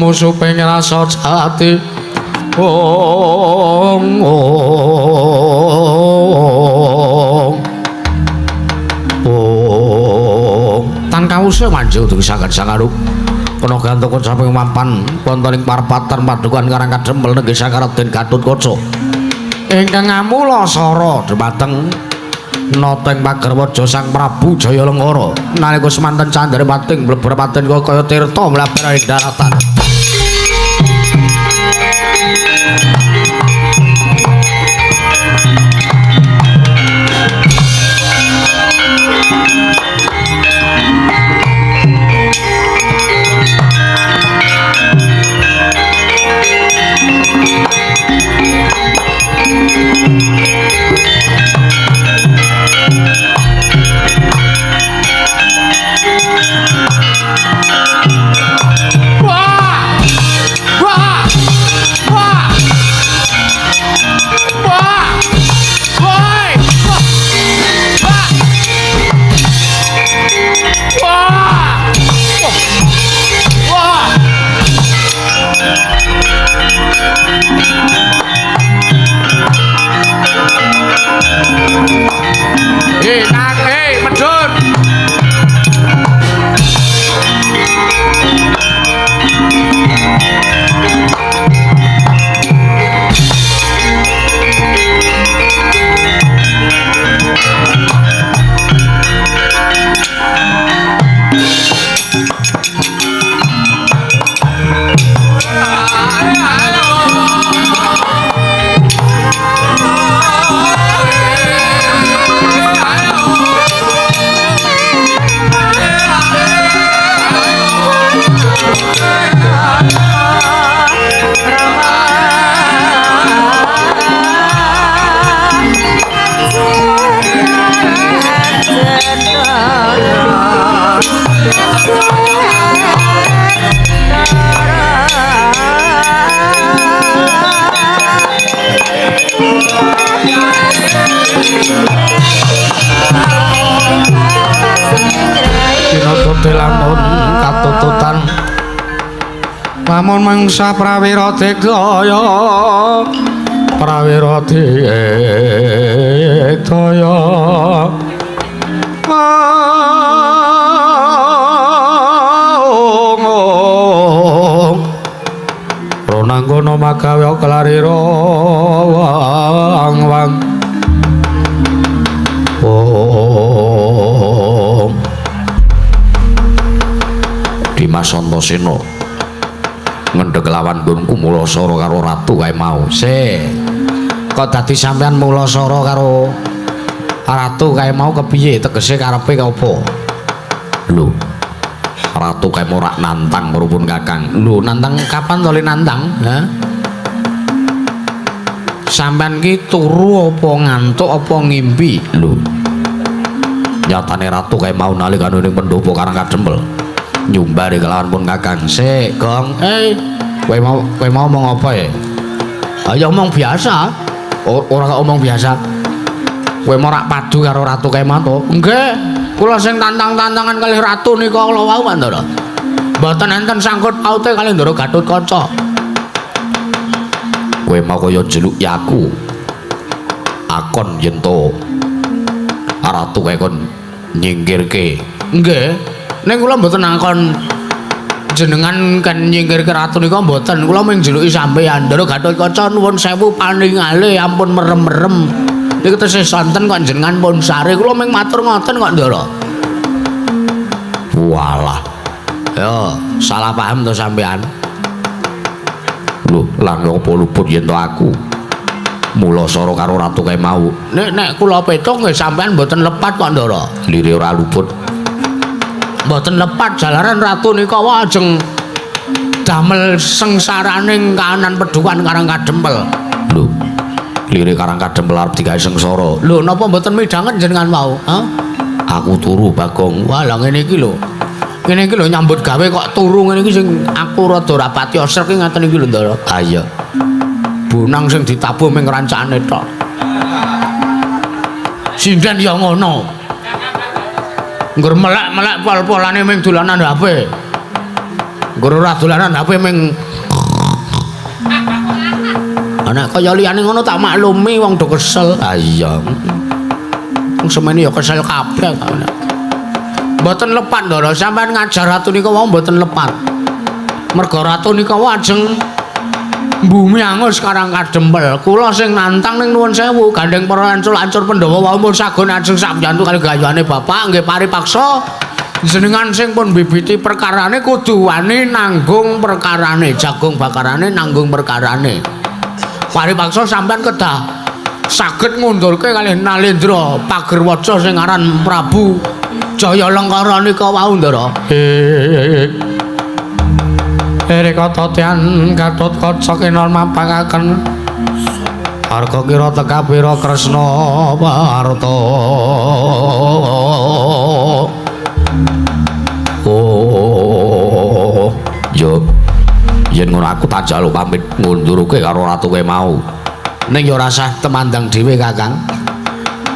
musuh pengen rasa jati tan kawuse manjing dung sangar-sangaru kena gantung samping mampan wonten ing parpatan padukan Karang Kadempel nenggih Sakaraden Gatotkaca ingkang ngamulasara dhumateng nata ing pagerwaja Sang Prabu Jayalenggara nalika semanten candhane pating bleberapaten kaya tirta mlabar ing daratan. Lamun mangsa prawira digdaya prawira digdaya ronanggono magawe klarira wang Dimas Antasena ngendheg lawan nggonku mulasara karo ratu kae mau. Kok dadi sampean mulasara karo ratu kae mau kepiye tegese karepe apa? Lho. Ratu kae ora nantang pripun Kakang. Lho nantang kapan to nantang? Ha? Sampean ki turu apa ngantuk apa ngimpi? Lho. Nyatane ratu kae mau nalikane ning pendopo Karang Kadempel. Nyumbari kelawan pun Kakang. Gong. Kowe mau ngomong apa ya? Ya omong biasa. Ora kok omong biasa. Kowe mau rak padu karo ratu kae mau to? Nggih. Kula sing tantang-tantangan kalih ratu nika kula wau Ndara. Mboten enten sangkut paute kalih Ndara Gatotkaca. Kowe mau kaya jeluki aku. Akon yen to ratu kae kon nyingkirke. Nggih. Nek kula mboten ngakon jenengan kan nyingkirke ratu nika mboten, kula mung njeluki sampeyan. Ndara Gatotkaca nuwun sewu paningale ampun merem-merem. Niku tesih sonten kok jenengan pun sare, kula mung matur ngoten kok Ndara. Walah. Yo, salah paham to sampeyan. Lho, lan opo luput yen to aku. Mulasara karo ratu kae mau. Nek kula petung nggih sampeyan mboten lepat kok Ndara. Lire ora luput. Mboten lepat jalaran ratu nika wajeng damel sengsaraning kahanan pedukan Karang Kadempel. Lho, lire Karang Kadempel arep digawe sengsara. Lho, napa mboten midangen jenengan mau? Ha? Aku turu Bagong. Walah ngene iki lho. Ngene iki lho nyambut gawe kok turu ngene iki sing aku rada ora pati osrek iki ngaten iki lho, Ndara. Ha iya. Bonang sing ditabuh ming rancane tok. Sinden ya ngono. Nggur melek-melek pol-polane ming dolanan HP. Guru ora dolanan HP ming ana kaya liyane ngono tak maklumi wong do kesel. Ah iya. Wong semene ya kesel kabeh ta. Mboten lepat Ndara, sampean ngajar ratu nika wau mboten lepat. Merga ratu nika ajeng bumi angus karang kadempel. Kula sing nantang ning nuwun sewu, gandeng para ancur Pandhawa wau mun sagon ajeng sak jantu kali gayane bapak nggih paripaksa. Jenengan sing pun bibiti perkarane kudu wani nanggung perkarane, jagung bakarane nanggung perkarane. Paripaksa sampean kedah saged ngundurke kalih Nalendra Pagerwaja sing aran Prabu Jayalengkara nika wau Ndara. Rekata tian Gatut Kaca kena mapangaken harga kira tekapira Kresna Warta. Oh, yo yen ngono aku tak jaluk pamit ngunduruke karo ratu kowe mau. Ning ya ora sah temandang dhewe Kakang.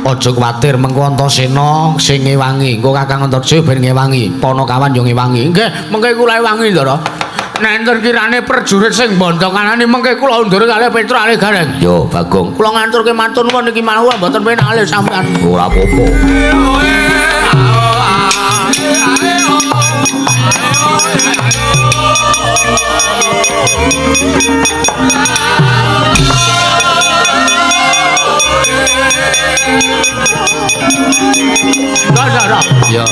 Aja kuwatir mengko Antasena sing ngewangi. Engko Kakang Antarsih ben ngewangi, Panakawan yo ngewangi. Nggih, mengke kula ewangi Ndara. Nek enten kirane prajurit sing bondo kanane mengke kula undur kalih Petra kalih Gareng. Yo Bagong, kula ngaturke matur nuwun niki mawon mboten penak kalih sampean. Ora apa-apa. Dah. Ya.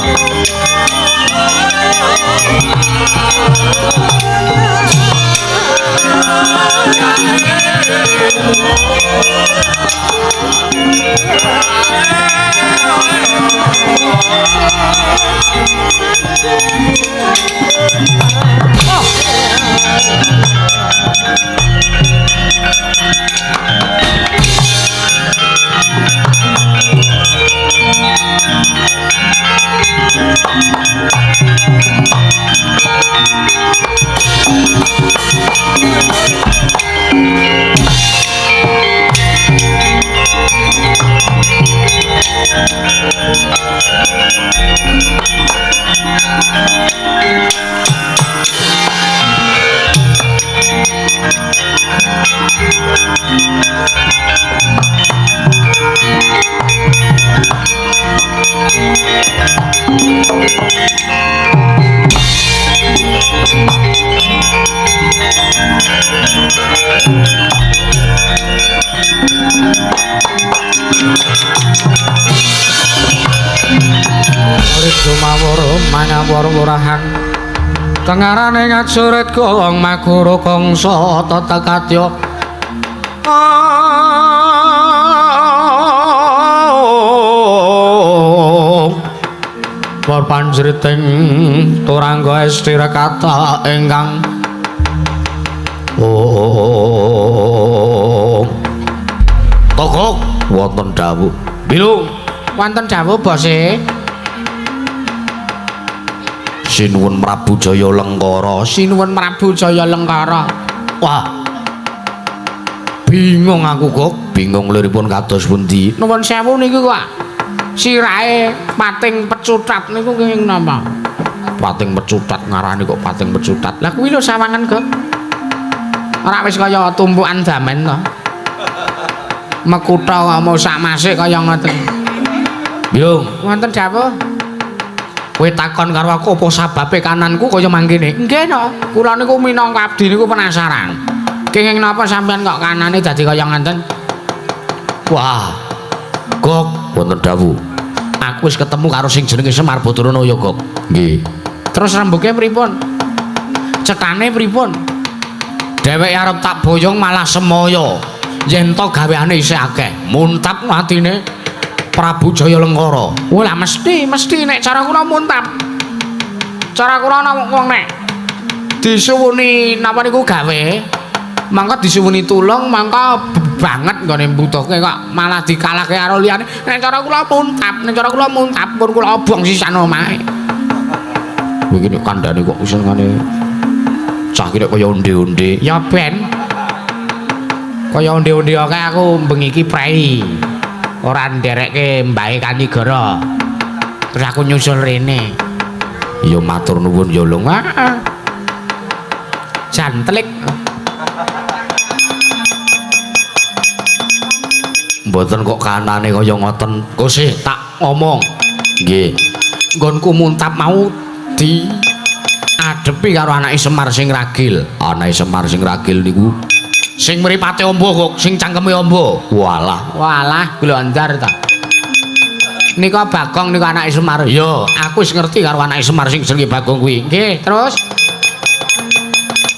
Manyawara-warahan tengarane ngajurit gong maguru kongso tetekatya war panjriting turangga estira kata ingkang Kokok wonten dawuh Bilung wonten dawuh bose Sinuwun Prabu Jayalengkara. Sinuwun Prabu Jayalengkara. Wah. Bingung aku kok, bingung liripun kados pundi. Nuwun sewu niku kok. Sirahe pating pecutat niku kenging napa? Pating pecutat ngarani kok pating pecutat. Lah kuwi lho sawangan kok. Ora wis kaya tumpukan damen to. Mekutha mau sak masik kaya ngoten. Bingung. Wonten dawuh. Kowe takon karo aku apa sababe kananku kaya mangkene? Nggih no, kula niku minangka abdi niku penasaran. Kenging napa sampean kok kanane dadi kaya ngenten? Wah. Gok wonten dawuh. Aku wis ketemu karo sing jenenge Semar Badrana ya, Gok. Nggih. Terus rembuke pripun? Cetane pripun? Dheweke arep tak boyong malah semaya. Yen to gaweane isih akeh. Muntap atine. Prabu Jayalengkara. Oh lah mesti nek cara kula muntap. Cara kula wong nek disuwuni napa niku gawe, mangka disuwuni tulung, mangka banget nggone mbutuhke kok malah dikalahke karo liyane. Nek cara kula muntap, pun kula obong sisan omahe. Iki nek kandhane kok senengane cah iki kaya onde-onde. Ya ben. Kaya onde-onde kae aku bengi iki prei. Ora nderekke mbahe Kanigara. Terus aku nyusul rene. Ya matur nuwun ya lho. gantlik. Mboten kok kanane kaya ngoten. Kosih tak ngomong. Nggih. Nggonku muntap mau di adepi karo anake Semar sing ragil. Anake Semar sing ragil niku sing mripate amba kok, sing cangkeme amba. Walah, glondar ta. Nika Bagong niku anake Semar. Ya, aku wis ngerti karo anake Semar sing jenenge Bagong kuwi. Nggih, terus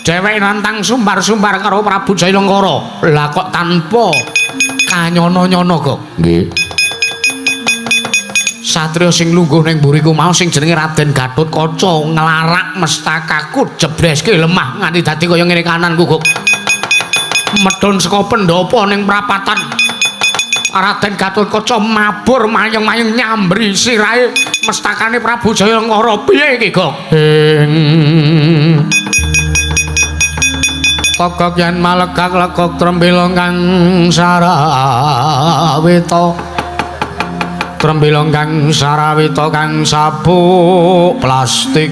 dheweke nantang sumbar-sumbar karo Prabu Jailengkara. Lah kok tanpa kanyono-nyono kok. Nggih. Satriya sing lungguh ning mburiku mau sing jenenge Raden Gatotkaca nglarak mestakaku jebreske lemah nganti dadi kaya ngene kananku kok. Medhon saka pendopo ning prapatan. Raden Gatotkaca mabur mayeng-mayeng nyambri sirahe mestakane Prabu Jailengkara. Piye iki kok? Kokok yen malegak lekok trembelong kang sarawita. Trembelong kang sarawita kang sabuk plastik.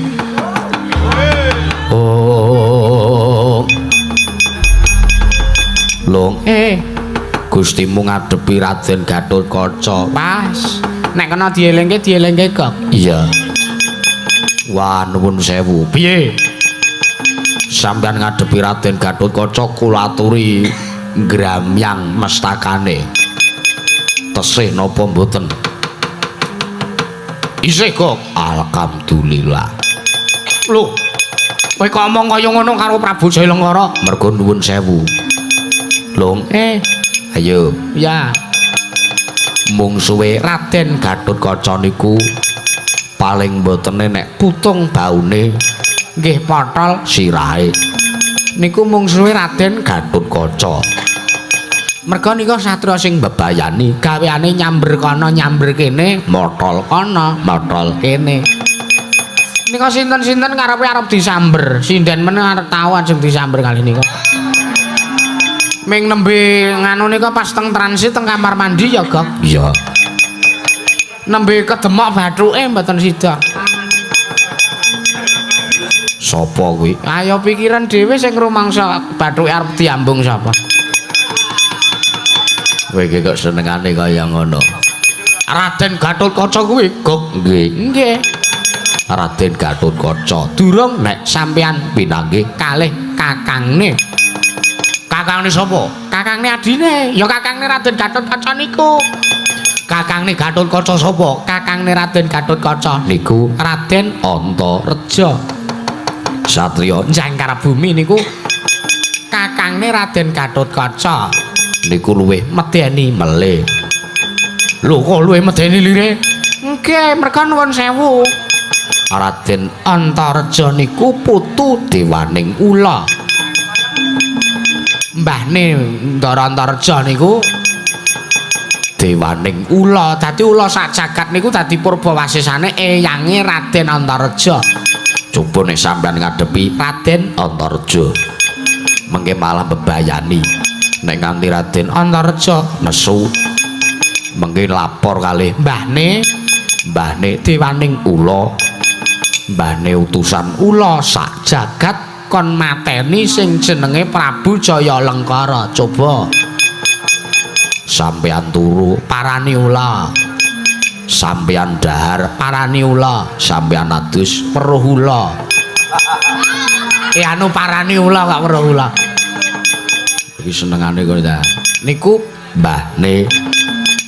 Oh. Long Gustimu ngadepi Raden Gatotkaca. Pas. Nek kena dielingke kok. Iya. Wah, nuwun sewu. Piye? Sampeyan ngadepi Raden Gatotkaca kula aturi gramyang mestakane. Tesih napa mboten? Isih kok. Alhamdulillah. Lho, kowe kok omong kaya ngono karo Prabu Jailengkara? Mergo nuwun sewu. Long, ayo. Ya. Mungsuhe Raden Gatotkaca niku paling mboten nek putung baune nggih potol sirahe. Niku mungsuhe Raden Gatotkaca. Merga nika satriya sing bebayani, gaweane nyamber kana nyamber kene, motol kana motol kene. Nika sinten-sinten karepe arep disamber, sinden meneh arep tawon sing disamber kali nika. Ming nembe nganu nika pas teng transit teng kamar mandi ya, Gok. Iya. Nembe kedemok bathuke mboten sida. Sapa kuwi? Ayo pikiran dhewe sing rumangsa bathuke arep diambung sapa. Kowe iki kok senengane kaya ngono. Raden Gatotkaca kuwi, Gok. Nggih. Raden Gatotkaca durung nek sampeyan pinanggih kalih kakangne. Kakangne sapa? Kakangne adine. Ya kakangne Raden Gatotkaca niku. Kakangne Gatotkaca sapa? Kakangne Raden Gatotkaca niku Raden Antareja. Satriya Jangkar Bumi niku kakangne Raden Gatotkaca. Niku luwih medeni melih. Lho kok luwih medeni lire? Nggih, merga nuwun sewu. Raden Antareja niku putu dewaning ula. Mbahne Ndara Antareja niku dewaning ula. Dadi ula sak jagat niku dadi purbawasisane eyange Raden Antareja. Coba nek sampean ngadepi Raden Antareja. Mengke malah bebayani. Nek nganti Raden Antareja nesu mengke lapor kalih mbahne dewaning ula, mbahne utusan ula sak jagat kon mateni sing jenenge Prabu Jailengkara. Coba sampeyan turu parani ula, sampeyan dahar parani ula, sampeyan adus weruh ula. Anu parani ula gak weruh ula. Iki senengane kok ta. Niku mbahne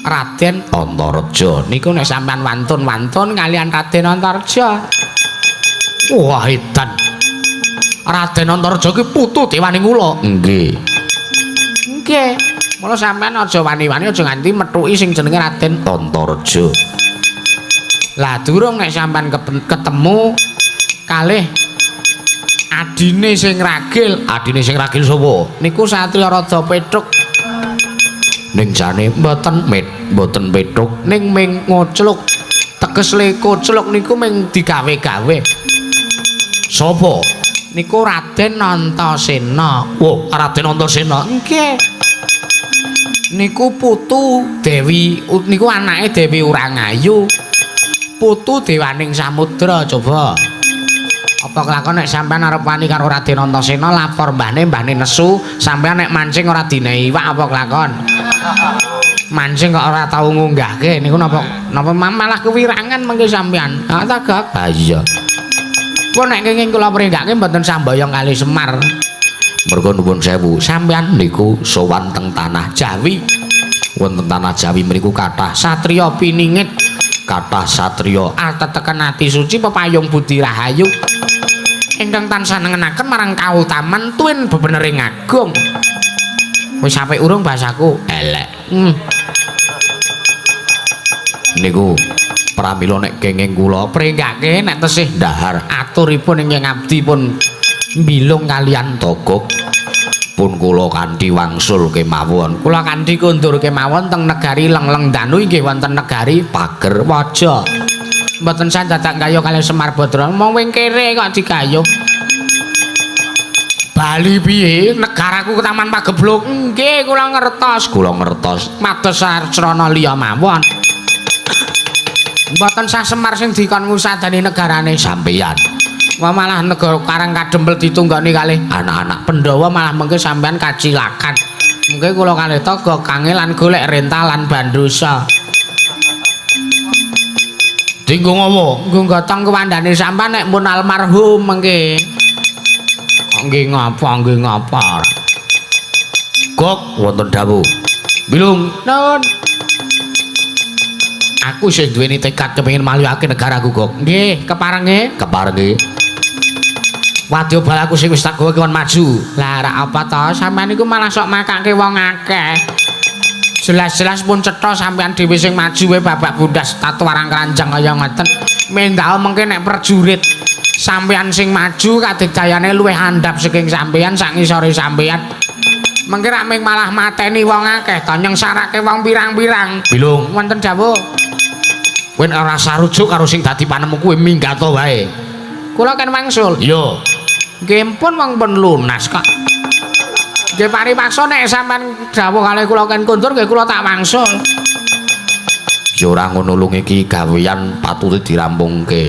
Raden Antareja. Niku nek sampean wantun-wantun kalian Raden Antareja. Wah, edan. Raden Antareja ki putu dewaning ula. Nggih. Nggih. Mula sampean aja wani-wani aja nganti methuki sing jenenge Raden Antareja. Lah durung nek sampean ketemu kalih adine sing ragil sapa? Niku Satriya Rada Petruk. Ning jane mboten petruk ning ming ngocluk. Teges le kocluk niku ming digawe-gawe. Sapa? Niku Raden Antasena. Wah, Raden Antasena. Nggih. Niku putu Dewi, niku anake Dewi Urangayu. Putu dewaning samudra. Coba Apa kelakon nek sampean arep wani karo Raden Antasena lapor mbahne nesu, sampean nek mancing ora dinehi iwak apa kelakon? Mancing kok ora tau ngunggahke niku napa malah kewirangan mengke sampean. Ha ta, Gak? Ha iya. Pun nek kenging kula pringgake mboten sambayang kali Semar. Mergo nuwun sewu, sampean niku sowan teng tanah Jawi. Wonten tanah Jawi mriku kathah satriya piningit, kathah satriya ateteken ati suci pepayung budi rahayu. Ingkang tansah nengenaken marang kautaman tuwin bebenering agung. Wis sampe urung bahasaku? Elek. Niku pramila nek kenging kula pringgake nek tesih ndahar aturipun ing abdi pun mbilung kalian Togog pun kula kanthi wangsul kemawon. Kula kanthi kondur kemawon teng negari Lengleng Danu inggih wonten negari Pager Waja. Mboten sandadak gayuh kalih Semar Badra, mong wing kere kok digayuh. Bali piye? Negaraku Ketaman Pagebluk. Nggih, kula ngertos. Mados srana liya mawon. Mboten sah Semar sing dikon ngusadani negarane sampeyan. Wah malah negara Karang Kadempel ditunggoni kalih anak-anak Pandhawa malah mengke sampeyan kacilakan. Mengke kula kalih Togog kangelan golek rentalan bandosa. Dinggo ngopo? Nggo gotong kewandane sampean nek mun almarhum mengke. Nggih ngapa? Gok wonten dawuh. Bilung. Nuwun. Aku sing duweni tekad kepengin malihake negaraku, Gok. Nggih, keparenge. Wadya balaku sing wis tak gawe kon maju. Lah ra apa to, sampean iku malah sok makake wong akeh. Jelas-jelas pun cetha sampean dhewe sing maju wae babak bundas tatu warang keranjang kaya ngoten. Mendal mengke nek prajurit sampean sing maju kadikjayane luwih handap saking sampean sak ngisore sampean. Mengke rak ming malah mateni wong akeh to nyengsarake wong pirang-pirang. Bilung wonten dawuh. Kowe ora sarujuk karo sing dadi panemu kuwi minggat to wae. Kula kan wangsul. Iya. Nggih pun wong pun lunas kok. Nggih paripaksa nek sampean dawuh kalih kula kan kondur nggih kula tak wangsul. Ya ora ngono lung iki gawean patute dirampungke.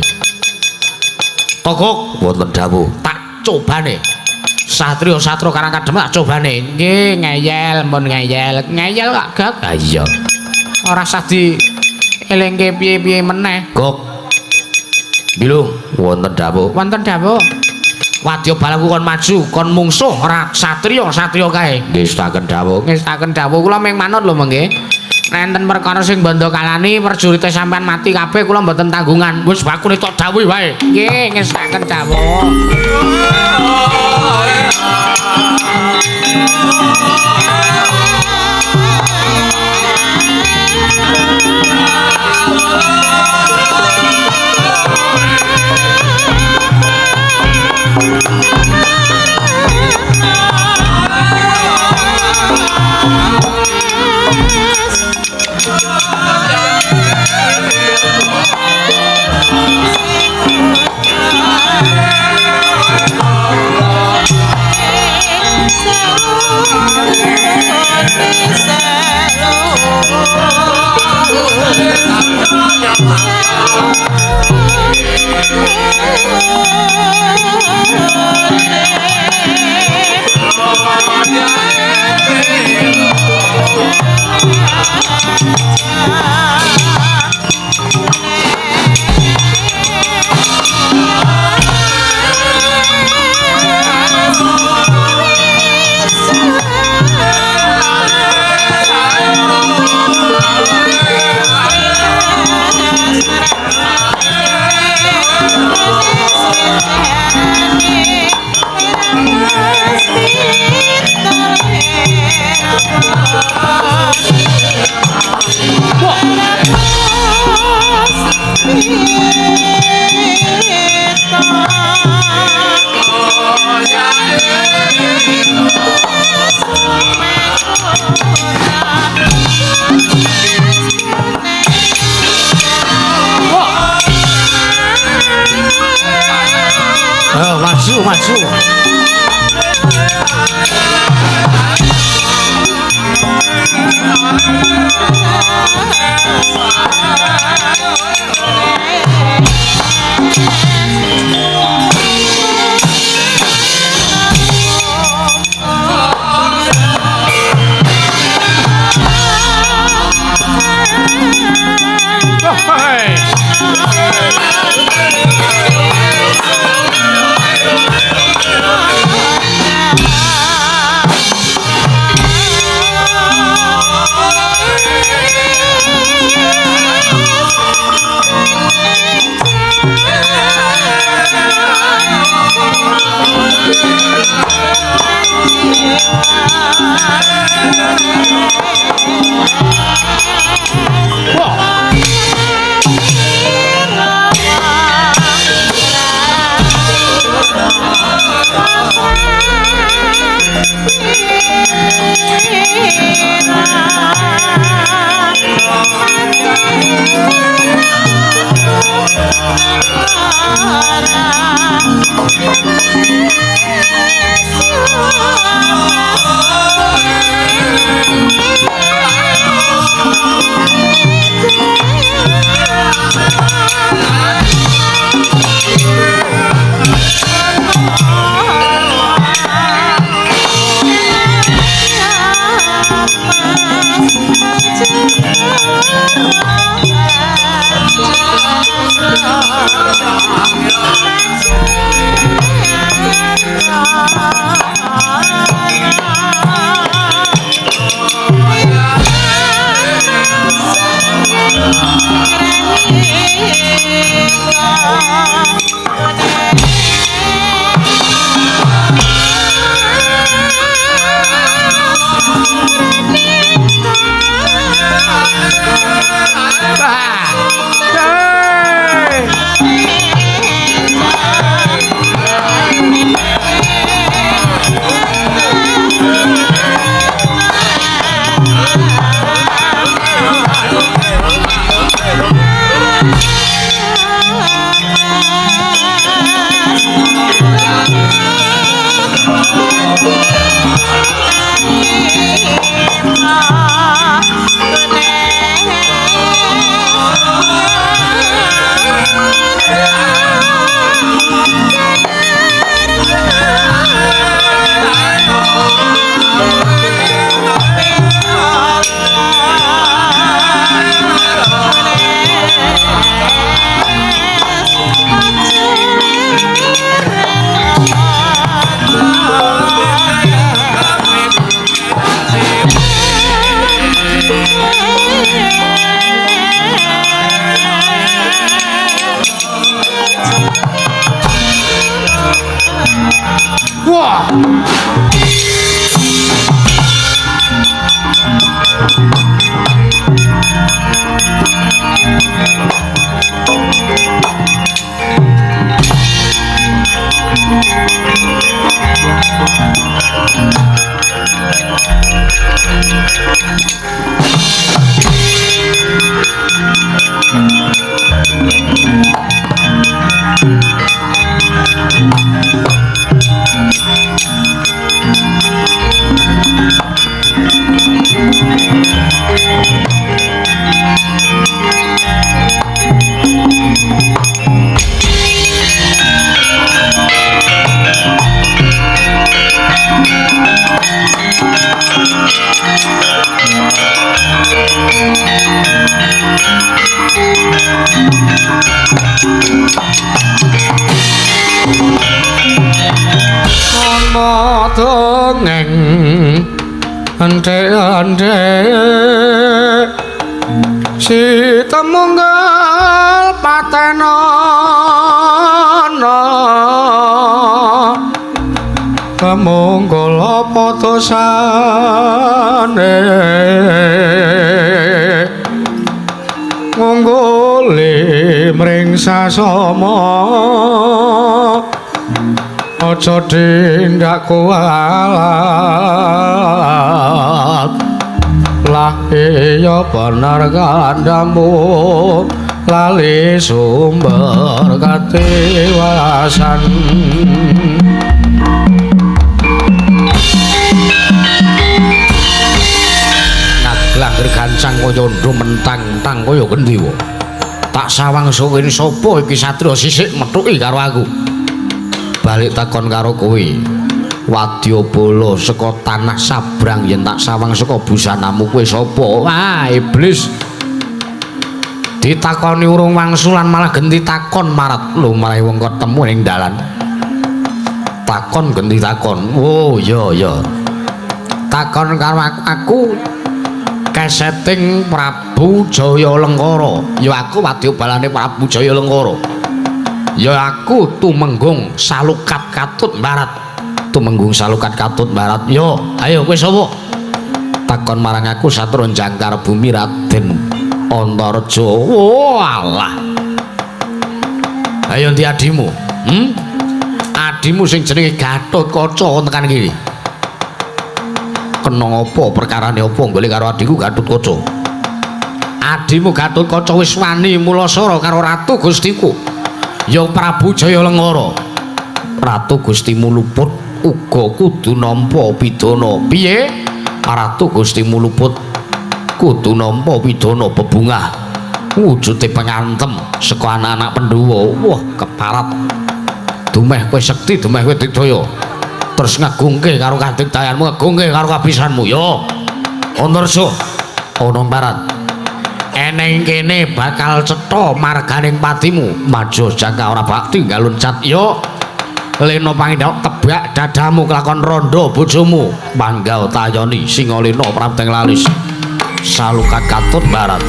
Togog wonten dawuh tak cobane. Satriya-satriya Karang Kadempel tak cobane. Nggih ngeyel mun ngeyel. Ngeyel kok Gak. Ha iya. Ora usah di elengke piye-piye meneh. Gok. Bilung wonten dawuh. Wadya balaku kon maju, kon mungsuh ora satriya kae. Ngestaken dawuh kula ming manut lho mengke. Nenten perkara sing bondo kalani prajurit sampean mati kabeh kula mboten tanggungan. Wis bakune tok dawuh wae. Nggih, ngestaken dawuh. Maju. ande si temunggal patenono temunggal putusane ngungguli mring sasama aja tindak kualat lah iya bener kandhamu lali sumber katiwasan Langger gancang kaya ndho mentang-tang kaya kendi wae. Tak sawang suwene sapa iki satria sisik methuki karo aku. Balik takon karo kowe. Wadyabala saka tanah sabrang yen tak sawang saka busanamu kowe sapa? Wah, iblis. Ditakoni urung wangsulan malah genti takon marat. Lho, malah wong ketemu ning dalan. Takon genti takon. Oh, iya. Takon karo aku. Keseting Prabu Jaya Lengkara. Ya aku wadyabalane Prabu Jaya Lengkara. Ya aku tumenggung Salukat Katut Barat. Tumenggung Salukat Katut Barat. Yo, ayo kowe sapa? Takon marang aku Satria Jangkar Bumi Raden Antareja. Oh, alah. Ayo ndi adimu? Adimu sing jenenge Gatotkaca tekan kene. Kena apa perkarane apa golek karo adhiku Gatotkaca. Adimu Gatotkaca wis wani mulasara karo Ratu Gustiku. Ya Prabu Jaya Lengkara. Ratu Gustimu luput uga kudu nampa pidana. Piye? Ratu Gustimu luput kudu nampa pidana bebungah. Wujude pengantem saka anak-anak Pandhawa. Wah, keparat. Dumeh kowe sekti, dumeh kowe didaya. Terus ngagungke karo kadikdayanmu, ngagungke karo kabisanmu. Yo, Antareja, ana barat. Eneng kene bakal cetha marganing patimu. Maju jangka ora bak tinggal loncat. Yo, Lena Pangindha tebak dadamu kelakon rondo bojomu. Panggau tayoni Singalena Prapteng Lalis. Salukat Katut Barat.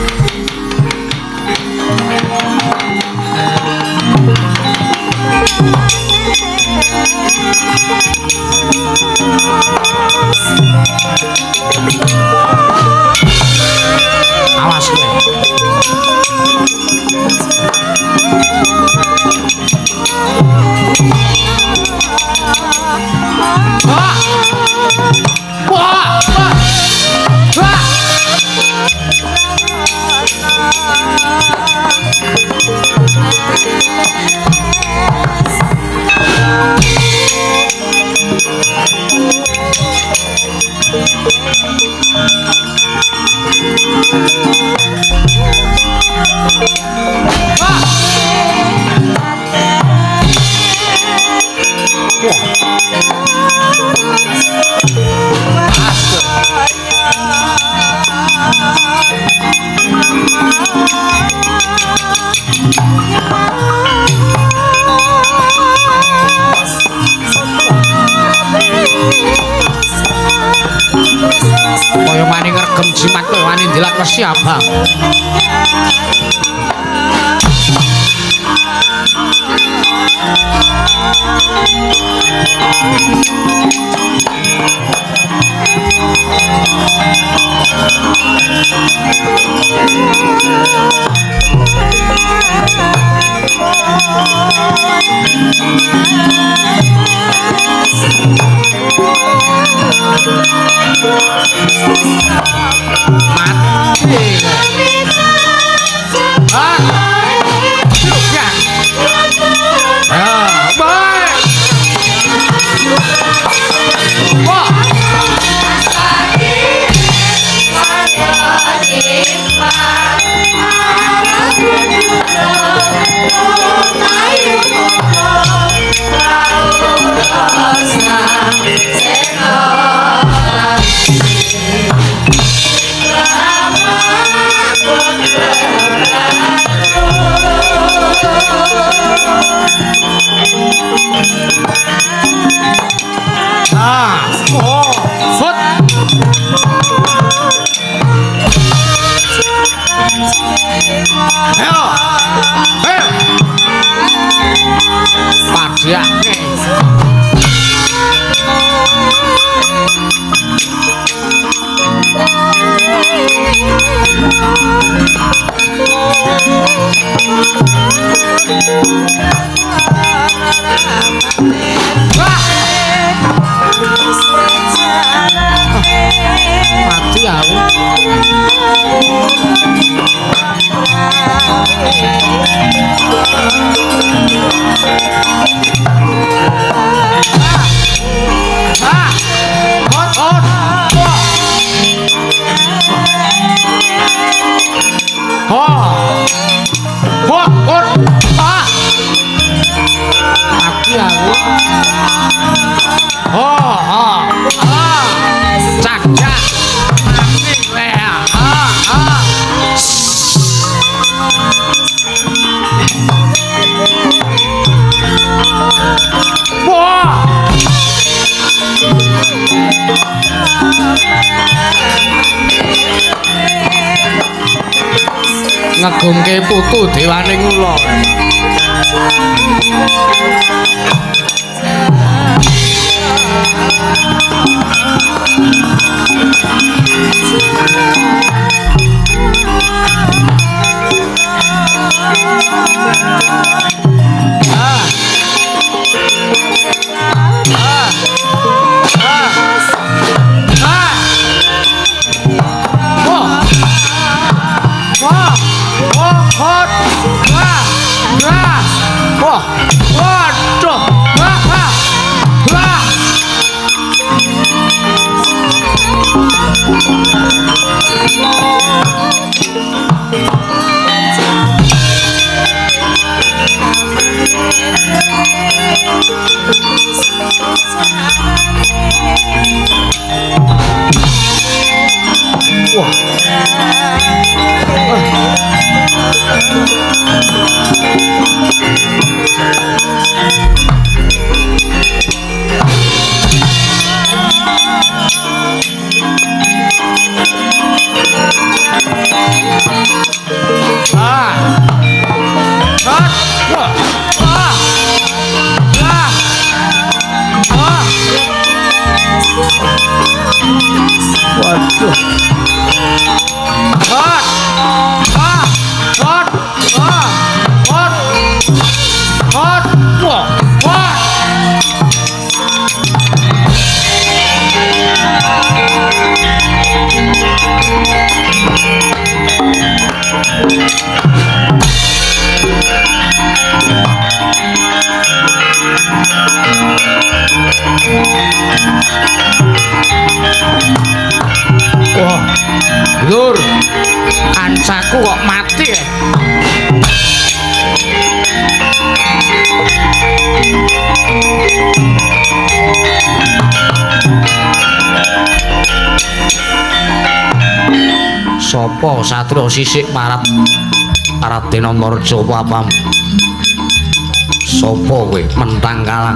Awas kowe. Kaya wani ngregem jimat kowe wani ndilat wesi abang. Mati. Ayo. Ayo. Padhake. Mati aku. Ngegungke putu dewaning ula. Lur, kancaku kok mati ya? Sopo satria sisik marat Raden Antareja apa? Sopo kowe mentang kalah?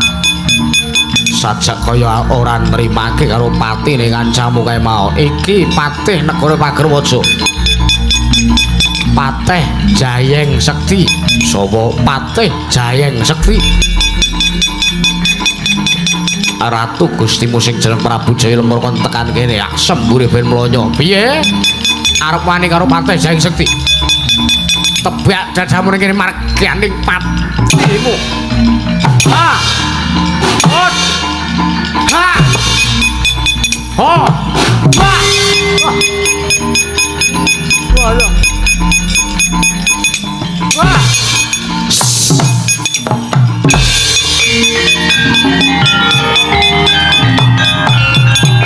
Sajak kaya ora nrimake karo patine kancamu kae mau. Iki patih negara Pagerwaja. Patih Jayeng Sekti. Sapa Patih Jayeng Sekti? Ratu Gustimu sing jeneng Prabu Jayalengka kon tekan kene ya sembure ben mlonyo. Piye? Arep wani karo Patih Jayeng Sekti. Tebak dadamu ning kene marganing patimu. Ha! Hot! Ha! Ho! Ha! Waduh. Wah!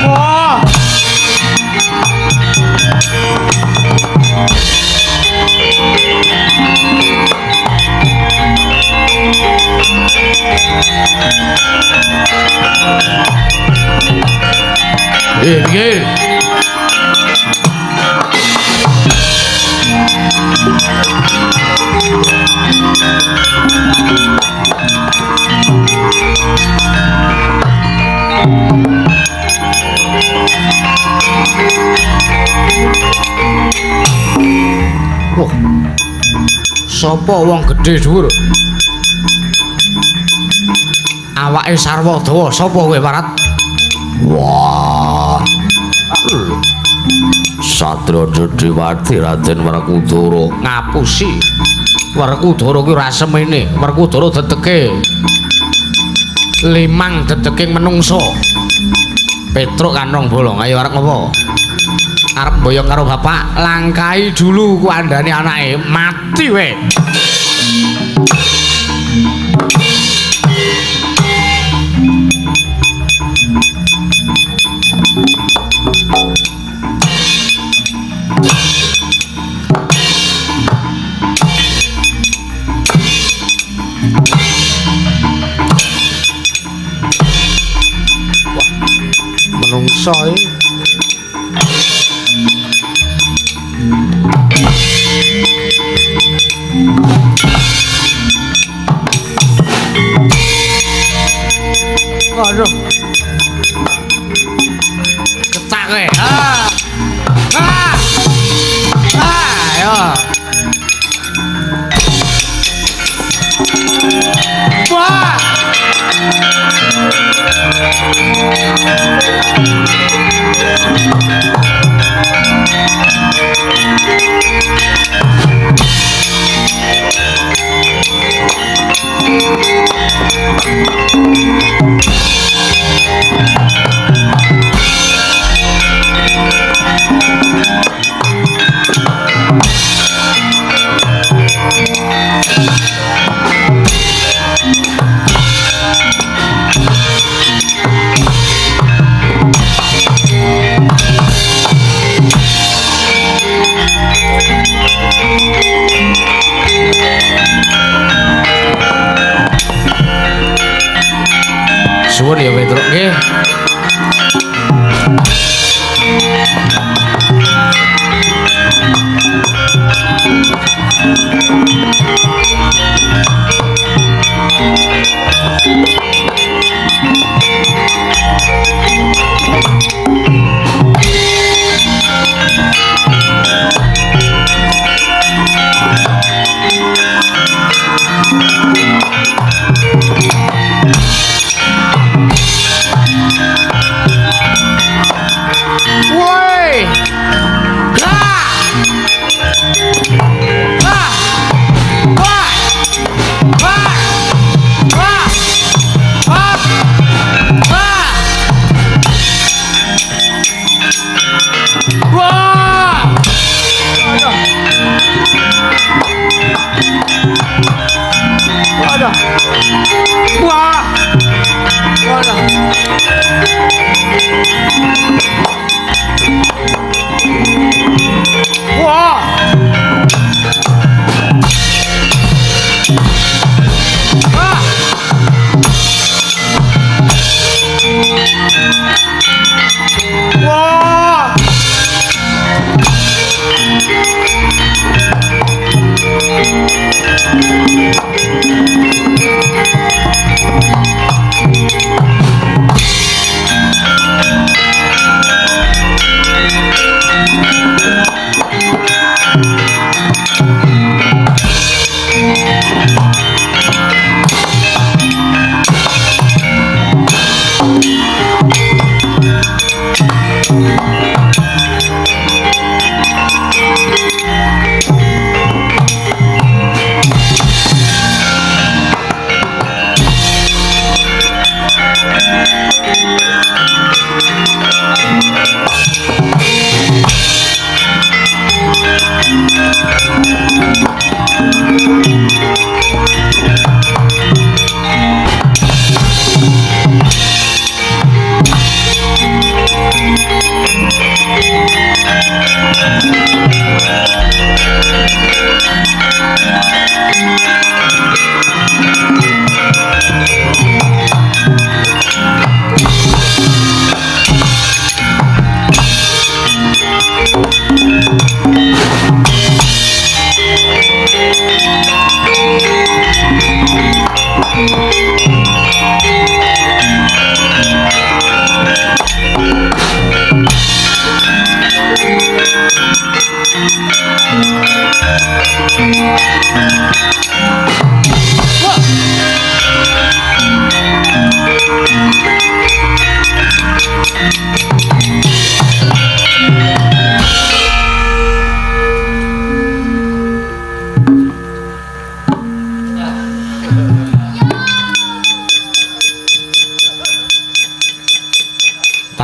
Wah! Pinggir. Sapa wong gedhe dhuwur? Awake sarwa dawa sapa kowe Parat? Wah. Satria Dedewati Raden Werkudara ngapusi. Werkudara kuwi ora semene, Werkudara dedeke limang dedeking menungsa. Petruk kantong bolong, ayo arep ngopo? Arep boyong karo bapak, langkai dulu ku andane anake, mati we. Menungso iki aduh ketak kowe ayo wah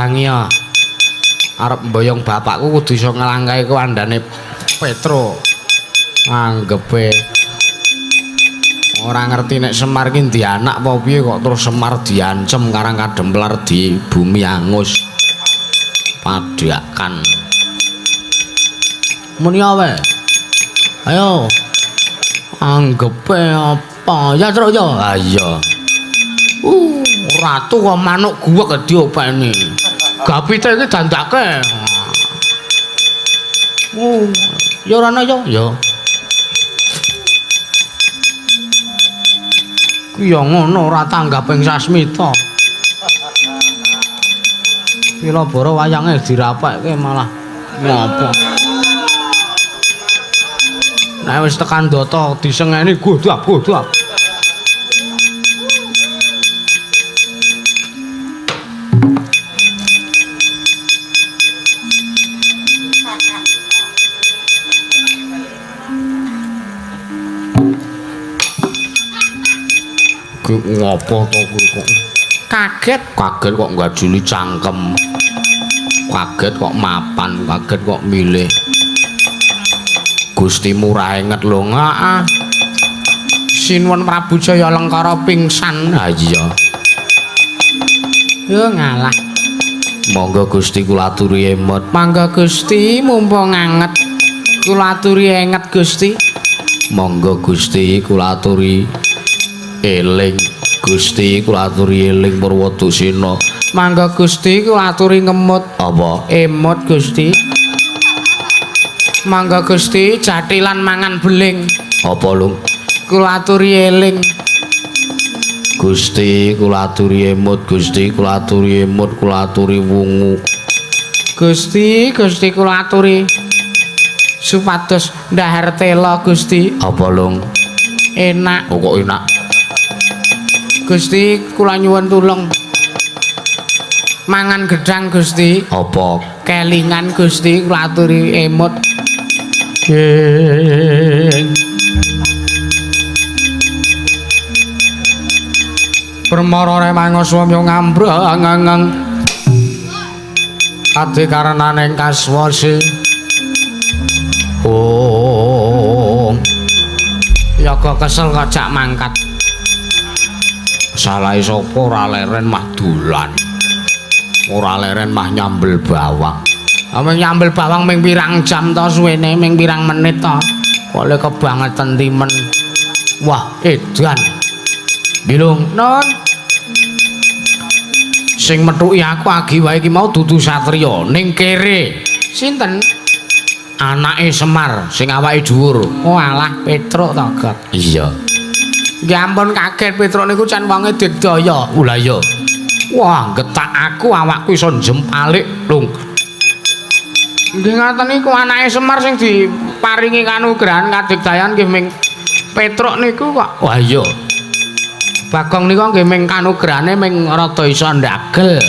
wangi ya. Arep mboyong bapakku kudu iso nglangkahi kandhane Petro. Anggepe ora ngerti nek Semar ki ndi anak apa piye kok terus Semar diancem karang kademplar di bumi angus. Padakan. Muni awe. Ayo. Anggepe apa? Ya terus ya. Ha iya. Ratu kok manuk guwek diopeni. Gapite iki dandake. Ya ora ana ya. Ya. Ku ya ngono ora tanggaping sasmita. Pilabara wayange dirapekke malah ngopo. Nek wis tekan data disengeni godhap. Ngopo to kok kaget kok nggajuli cangkem, kaget kok mapan, kaget kok milih Gusti murah enget lho. Heeh, Sinuwun Prabu Jaya Lengkara pingsan. Ha iya yo ngalah. Monggo Gusti kula aturi emot. Monggo Gusti mumpung anget kula aturi enget Gusti. Monggo Gusti kula aturi eling Gusti kula aturi eling Purwadasena. Mangga Gusti kula aturi ngemut apa emot Gusti. Mangga Gusti jathilan mangan beling apa lung kula aturi eling Gusti kula aturi emot Gusti kula aturi emot kula aturi wungu Gusti kula aturi supados ndahar tela Gusti apa lung enak kok enak Gusti kula nyuwun tulung mangan gedang Gusti apa kelingan Gusti kula aturi emot permara remangos wamya ngambrang ati karenane kaswasi yaga kesel kajak mangkat salahe sapa ora leren mah dolan ora leren mah nyambel bawang ameng nyambel bawang ming pirang jam to suwene ming pirang menit to kok le kebangetan timen wah edan bilung non sing methuki aku agi wae iki mau dudu satriya ning kere sinten anake Semar sing awake dhuwur oh alah Petruk to Gak iya ya ampun kaget Petruk niku can wonge digdaya lha iya wah getak aku awakku iso jempalik lung nggih ngaten niku anake Semar sing diparingi kanugrahan kadigdayan nggih ming Petruk niku kok wah iya Bagong niku nggih ming kanugrahane ming rada iso ndagel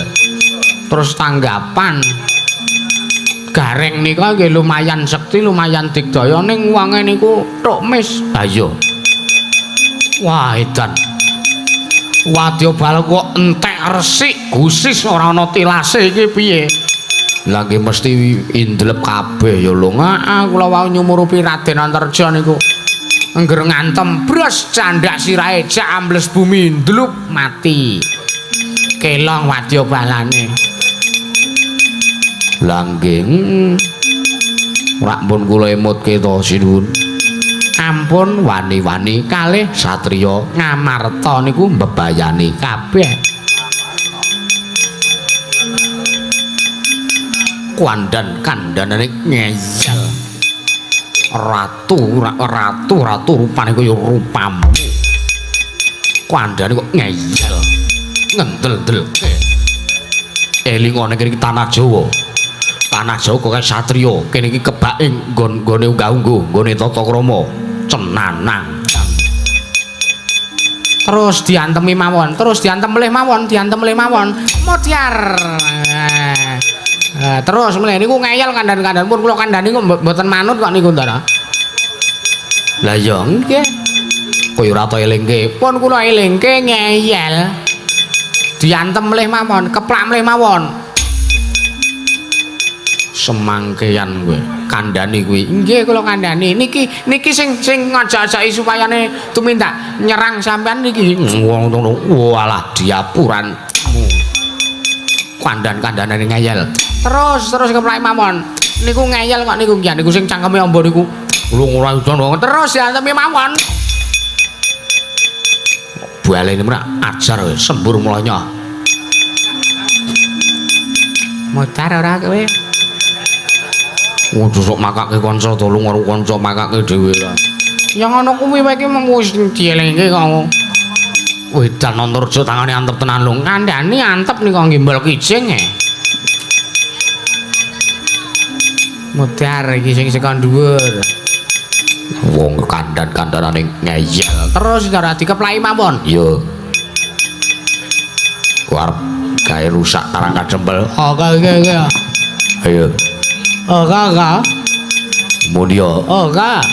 terus tanggapan Gareng niku nggih lumayan sekti lumayan digdaya ning wonge niku tok mis ha iya wah edan wadya bal kok entek resik gusis ora ana tilase iki piye lha nggih mesti indlep kabeh ya lho kula wau nyumurupi Raden Antarja niku engger ngantem bros candak sirahe jak ambles bumi ndlup mati kelong wadya balane lha nggih ora pun kula emutke to sinuwun ampun wani-wani kalih satriya ngamarta niku mbebayani kabeh kuandan kandhanane ngeyel ratu rupane kaya rupamu kuandane kok ngeyel ngendel-ndelke elingane kene tanah Jawa kok kaya satriya kene iki kebake nggone unggah-ungguh nggone tata krama cenanang terus diantemi mawon diantem melih mawon modyar terus mulai niku ngeyel kandhan-kandhan pun kula kandhani kok mboten manut kok niku ndara. Lah ya nggih. Kaya ora ta elingke. Pun kula elingke ngeyel. Diantem melih mawon, keplak melih mawon. Semangkean kowe kandhani kuwi. Nggih kula kandhani. Niki sing ngajak-ajaki supayane tumindak nyerang sampean niki. Wong ngono. Walah diapuran. Kandhan-kandhanane ngeyel. Terus keplak mawon. Niku ngeyel kok niku nggih niku sing cangkeme amba niku. Lho ora udan wong terus diantemi mawon. Balene menak ajar sembur mlonyo. Modar ora kowe. Wong sok makake kanca tolong karo kanca makake dhewe lah. Ya ngono kuwi wae iki wis dielingke kok. Wedan Antarja tangane antep tenan lho. Kandhane antep nika ngimbal kijing e. Modar iki sing sekon dhuwur. Wong kandhan-kandhanane ngeyel. Terus ora dikeplaki mawon. Yo. Kuwi gawe rusak karang kadempel. Oh, oke. Ayo. Oh, Kak. Mulya. Oh, Kak.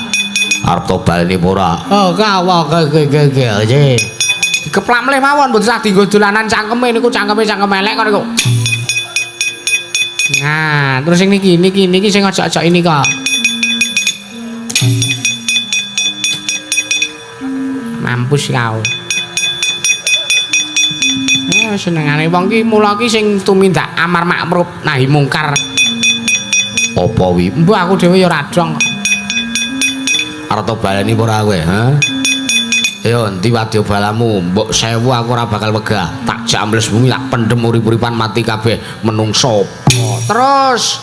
Arep baleni ora? Oh, Kak. Oke. Dikeplak mleh mawon mboten usah dienggo dolanan cangkeme niku cangkeme elek kok niku. Nah, terus sing niki sing ajak-ajak ini kok. Mampus kau. Senengane wong ki mula ki sing tumindak amar makruf nahi mungkar. Apa wi? Mbok aku dhewe ya ora dong. Arep baleni ora kowe, ha? Yo endi wadya balamu? Mbok 1000 aku ora bakal wegah. Tak jak ambles bumi tak pendhem urip-uripan mati kabeh menungso. Terus.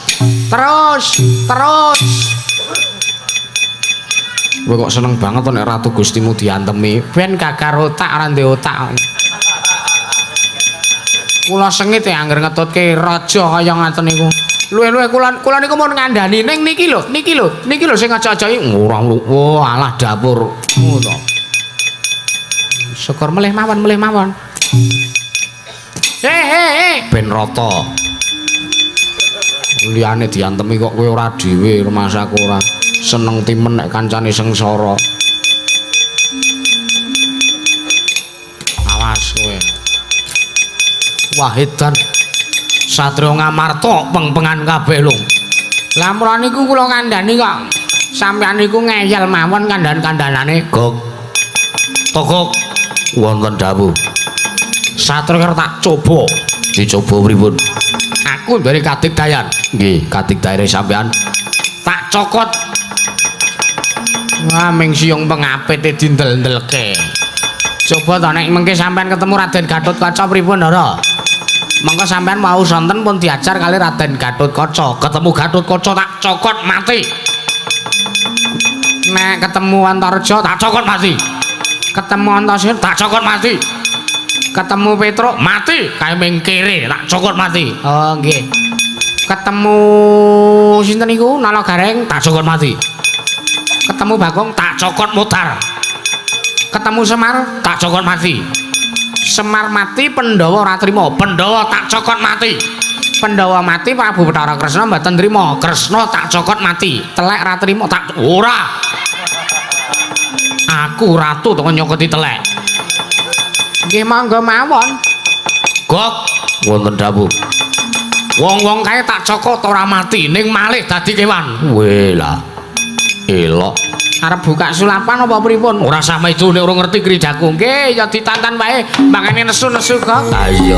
Kowe kok seneng banget nek Ratu Gustimu diantemi. Ben gagar otak ora ndek otak. Kula sengit ya angger ngetutke raja kaya ngaten niku. Luwe-luwe kula niku mun ngandhani ning niki lho sing ajak-ajaki ora alah dapur. Ngono. Syukur melih mawon. Ben rata. Liyane diantemi kok kowe ora dhewe rumasaku ora. Seneng timen nek kancane sengsara. Awas kowe. Wahidan Satria Ngamarta peng-pengan kabeh lho. Lah mula niku kula kandhani kok sampeyan niku ngeyel mawon kandhan-kandhanane Gog. Togok wonten dawuh. Satria tak coba. Dicoba pripun? Aku dari Kadigdayan. Nggih, Kadigdayane sampeyan tak cokot. Wah, ming siung pengapit dindel-ndelke. Coba to nek mengke sampeyan ketemu Raden Gatotkaca pripun, Ndara? Mengko sampean mau sonten pun diajar kali Raden Gatotkaca. Ketemu Gatotkaca tak cokot mati. Nek ketemu Antarja tak cokot mati. Ketemu Antasena tak cokot mati. Ketemu Petruk mati, kae mengkere tak cokot mati. Oh nggih. Ketemu sinten niku Nalagareng tak cokot mati. Ketemu Bagong tak cokot mutar. Ketemu Semar tak cokot mati. Semar mati, Pandhawa ora trima. Pandhawa tak cokot mati. Pandhawa mati, Prabu Bathara Kresna mboten trima. Kresna tak cokot mati. Telek ora trima tak ora. Aku ratu to nyokoti telek. Nggih monggo mawon. Gok wonten dawuh. Wong-wong kae tak cokot ora mati ning malih dadi kewan. Weh lah. Elok. Arep buka sulapan apa pripun? Ora sama itu nek ora ngerti kridaku. Nggih, ya ditantan wae. Mangane nesu-nesu kok. Ha iya.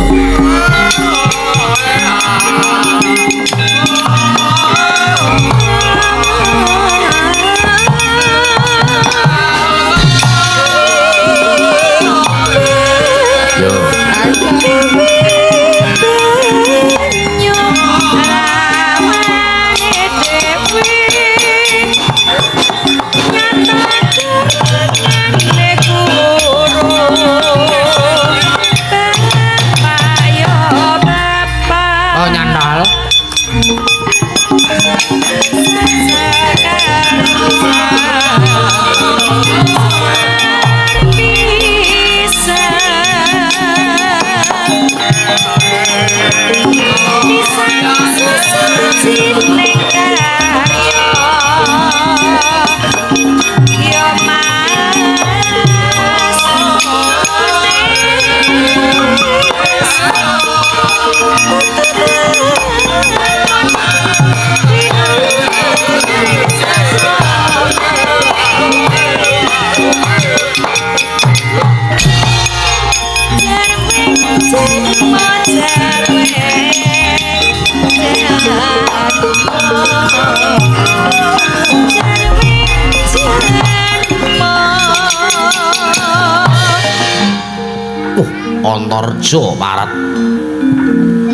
Antareja parat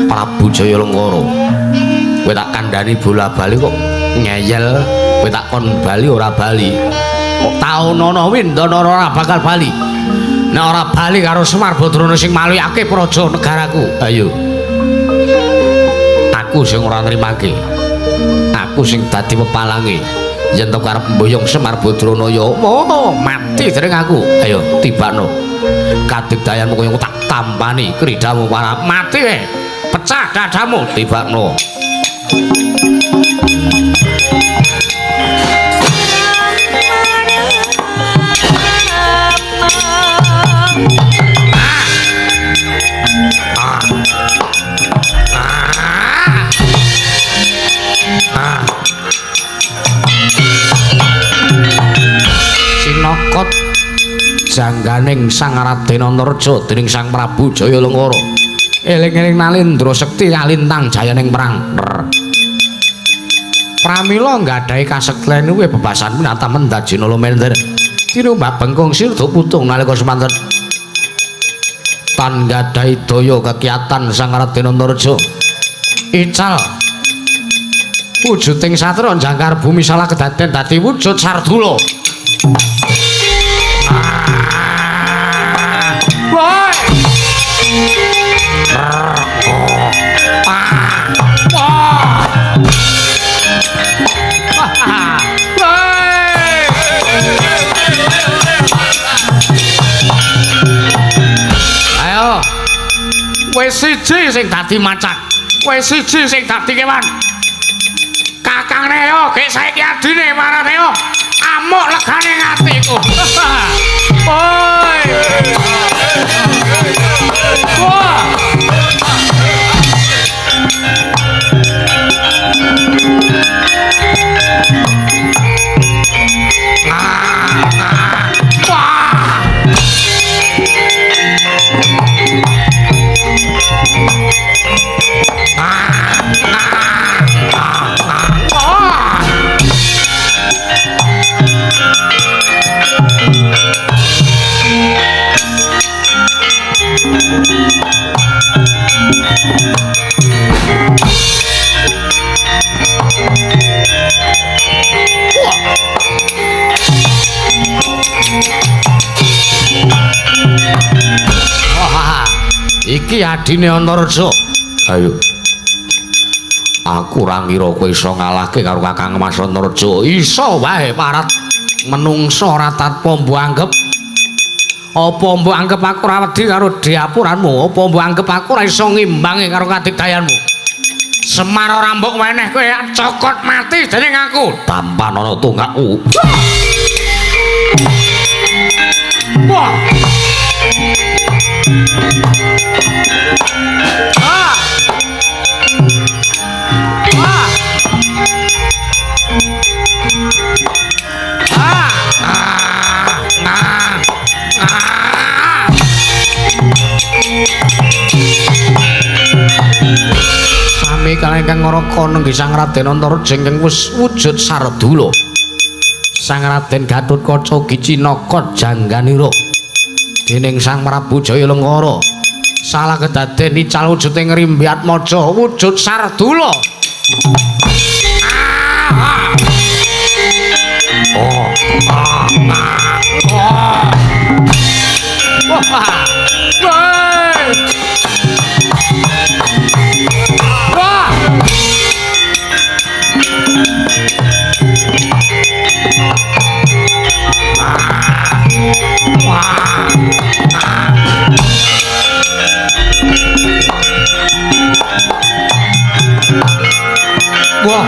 Prabu Jayalenggara. Kowe tak kandhani bola-bali kok ngeyel, kowe tak kon bali ora bali. Kok taunana windana ora bakal bali. Nek ora bali karo Semar Badrana sing malihake praja negaraku. Ayo. Aku sing ora nrimake. Aku sing dadi pepalange. Yen to karep mboyong Semar Badrana ya mati dereng aku. Ayo tibakno. Kadigdayanmu kaya tak tampani kridamu para mati we. Pecah dadamu tibakno. Sinokot jangganing Sang Raden Antareja dening Sang Prabu Jayalenggara. Eling-eling Nalendra sekti kalintang jayaning perang. Pramila nggadahi kasekten kuwi bebasan pinata mendajina lumender. Tinumbak bengkong sirda putung nalika semanten. Tan nggadahi daya kekiyatan Sang Raden Antareja. Ical wujuding satra jangkar bumi salah kedaden dadi wujud Sardula. Ayo, wis siji sing dadi macan, wis siji sing dadi kewan. Kakang Neo, gek saiki adine marang Neo. Amuk legane atiku. Oi. Wah. Iki adine Antareja. Ayo. Aku ora ngira kowe iso ngalahke karo Kakang Mas Antareja. Iso wae parat menungso ora tanpa mbok anggep. Apa mbok anggep aku ora wedi karo diapuranmu? Apa mbok anggep aku ora iso ngimbangi karo kadigdayanmu? Semar ora mbok weneh kowe cokot mati dening aku. Tampan ana tunggakku. Wah. Ah. Ah. Ah. Ah. Ah. Sami kaliyan Kang Ngaraka nenggih Sang Raden Antareja ingkang wis wujud Sardula. Sang Raden Gatotkaca Gicinaka jangganira dening Sang Prabu Jayalenggara. Salah kedaden ical wujuding Rimbyatmaja wujud Sardula. Oh. Wah. Wah.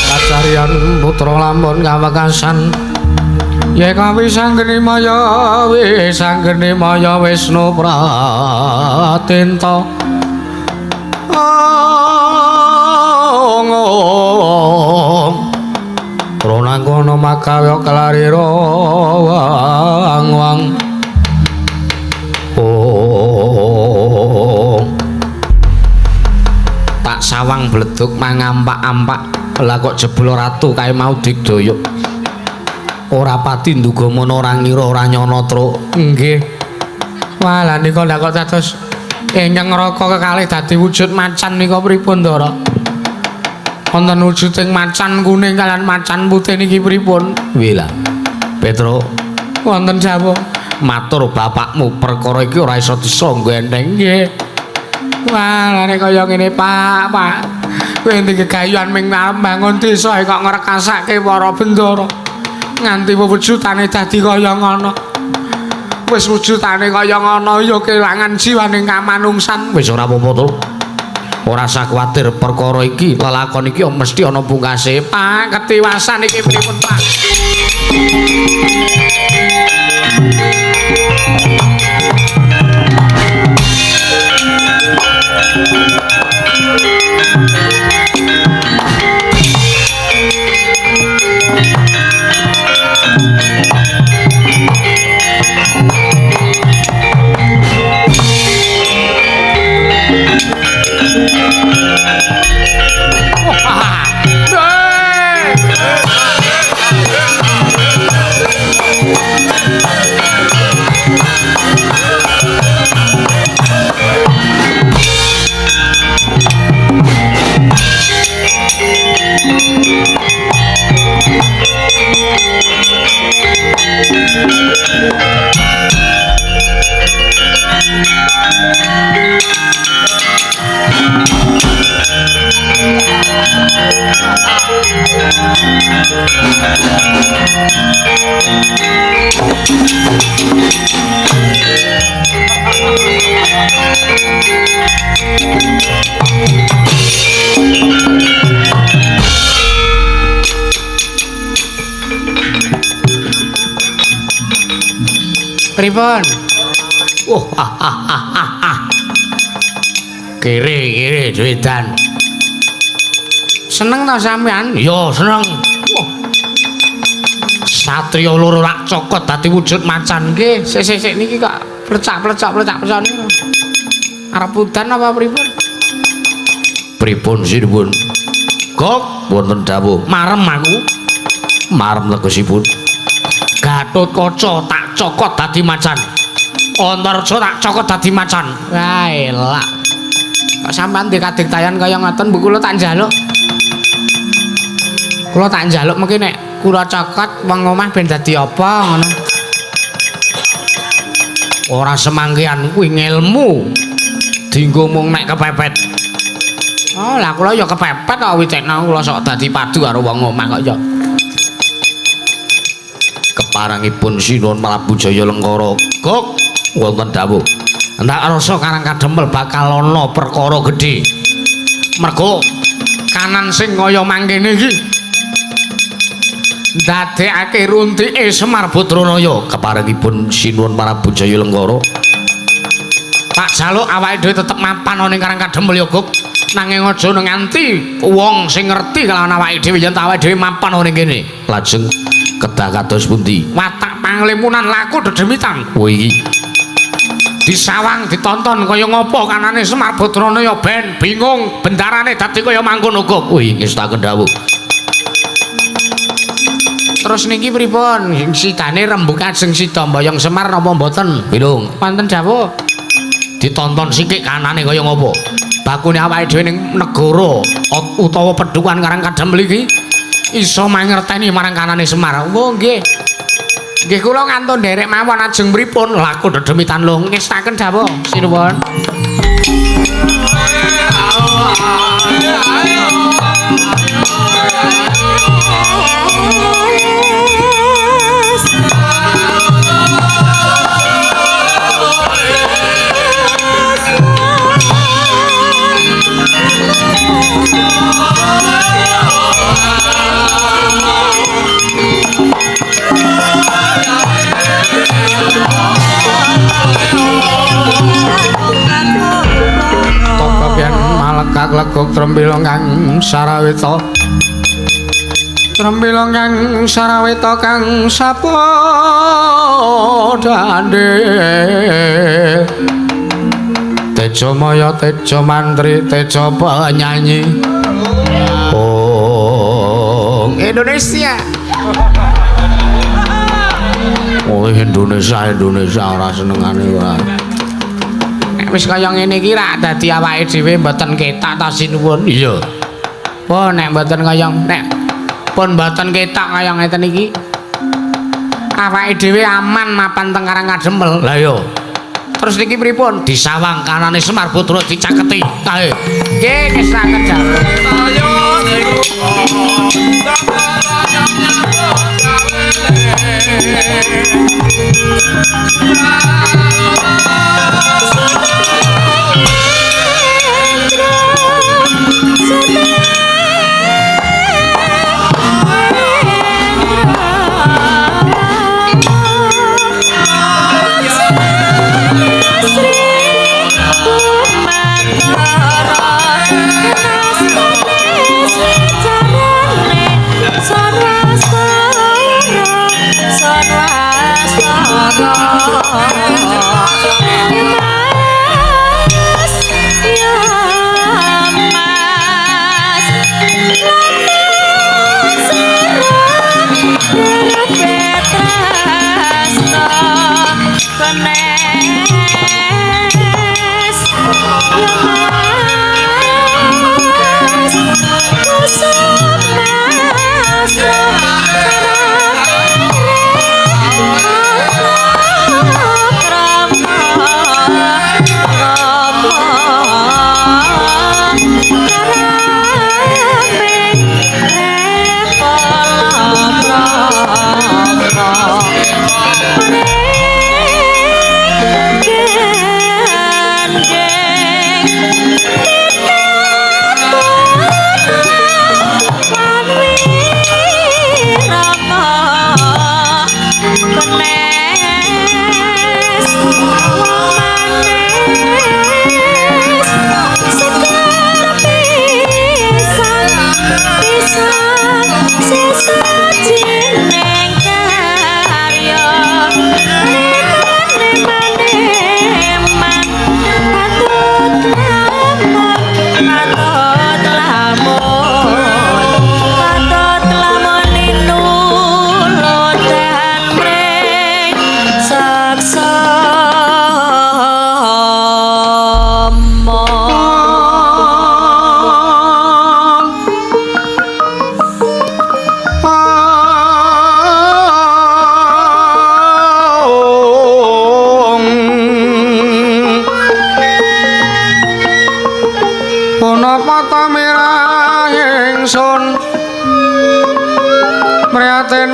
Kacarian putra lamun kawekasan Ya kawi sanggeni maya Wisnu Pratinta Ronangkono makawya kelarira wang tak sawang bleduk mangampak-ampak lah kok jebul ratu kae mau digdoyok ora pati nduga mono ora ngira ora nyono truk nggih walah nika ndak kok dados ingkang raka kekalih dadi wujud macan nika pripun Ndara wonten wujuding macan kuning kalian macan putih niki pripun? Wila. Petro wonten Jawa. Matur bapakmu perkara iki ora iso disangga enteng nggih. Wah, nek kaya ngene Pak. Kowe ndi gegayuhan ming bangun desa kok ngrekasake para bendara. Nganti wujudane dadi kaya ngono. Wis wujudane kaya ngono ya kelangan jiwaning kamanungsan. Wis ora apa-apa to. Ora usah kuwatir perkara iki lelakon iki mesti ana pungkase Pak ketiwasan iki pripun Pak Pripun? Kiri duitan. Seneng ta sampean? Ya, seneng. Satriya loro rak cokot dadi wujud macan nggih. Sik niki kok plecak niku. Arep udan apa pripun? Pripun sinipun? Kok wonten dawuh marem aku. Marem tegesipun. Gatotkaca tak cokot dadi macan. Antarja tak cokot dadi macan. Lah elak. Kok sampean dikadiktayan kaya ngoten Bu kula tak njaluk. Kula tak njaluk mengki nek kula cokot wong omah ben dadi apa ngono. Ora semangkean kuwi ngelmu. Dienggo mung nek kepepet. Oh, lah kula ya kepepet kok wicekno kula sok dadi padu karo wong omah kok ya. Keparangipun Sinuwun Prabu Jaya Lengkara. Gok wonten dawuh. Entak rasa Karang Kadempel bakal ana perkara gedhe. Mergo kanan sing kaya mangkene iki ndadekake runtike Semar Badranaya. Keparangipun Sinuwun Prabu Jaya Lengkara. Tak jaluk awake dhewe tetep mapan ana ning Karang Kadempel ya, Gok. Nanging aja nganti wong sing ngerti kalawan awake dhewe yen awake dhewe mapan ana ning kene. Lajeng kedah kados pundi? Watak panglimunan laku dedemitan. Kowe iki disawang ditonton kaya ngopo kanane Semar Badranaya ben bingung bendarane dadi kaya mangkono uga. Kowe ngestaken dawuh. Terus niki pripun? Sidane rembug kajeng sida mboyong Semar napa mboten? Bingung. Wonten dawuh. Ditonton sikik kanane kaya ngopo? Bakune awake dhewe ning negara utawa pedhukan Karang Kadempel iki iso mangerteni marang kanane Semar. Oh nggih. Nggih kula ngantun nderek mawon ajeng pripun laku dedemitan lho ngestaken dawuh sinuwun. legok trembila kang saraweta trembila kang saraweta kang sapadande tejo maya tejo mantri tejo penyanyi Indonesia Indonesia ora senengane ora wis kaya ngene iki ra dadi awake dhewe mboten ketak ta sinuwun iya apa nek mboten kaya nek pun mboten ketak kaya ngeten iki awake dhewe aman mapan teng Karang Kademel lha iya terus niki pripun disawang kanane Semar Putra dicaketi kae nggih kesaket jalu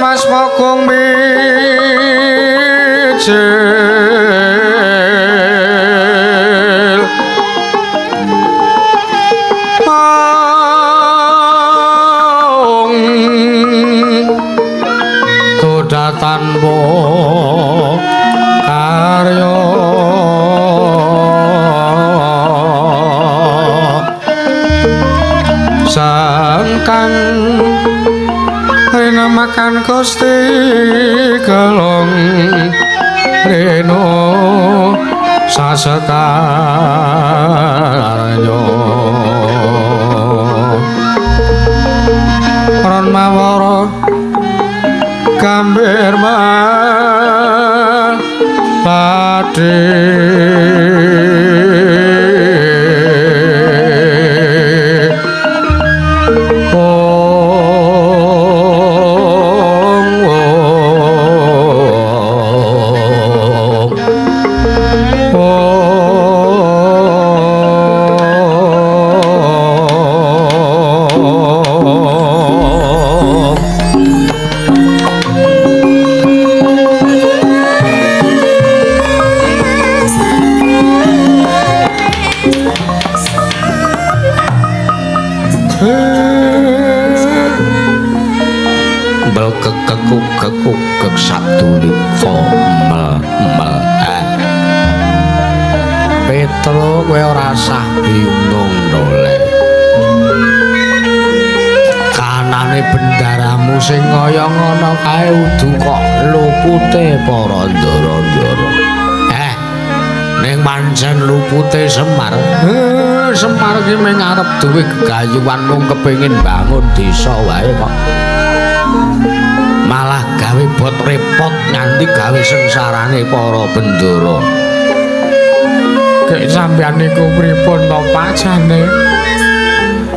Mas Pokong bijil tudatan po karya sangkang rena makan Gusti kelong reno sasekaryo ron mawara gambir pati kekuk sadunika mel Petro kowe ora usah bingung to Le sartane bendaramu sing kaya ngono kae udu kok lupute para ndara-ndara. Ning pancen lupute Semar. Semar ki mung arep duwe gegayuhan mung kepengin bangun desa wae kok. Malah gawe bot repot nganti gawe sengsarane para bendara. Kek sampeyan niku pripun to pacane?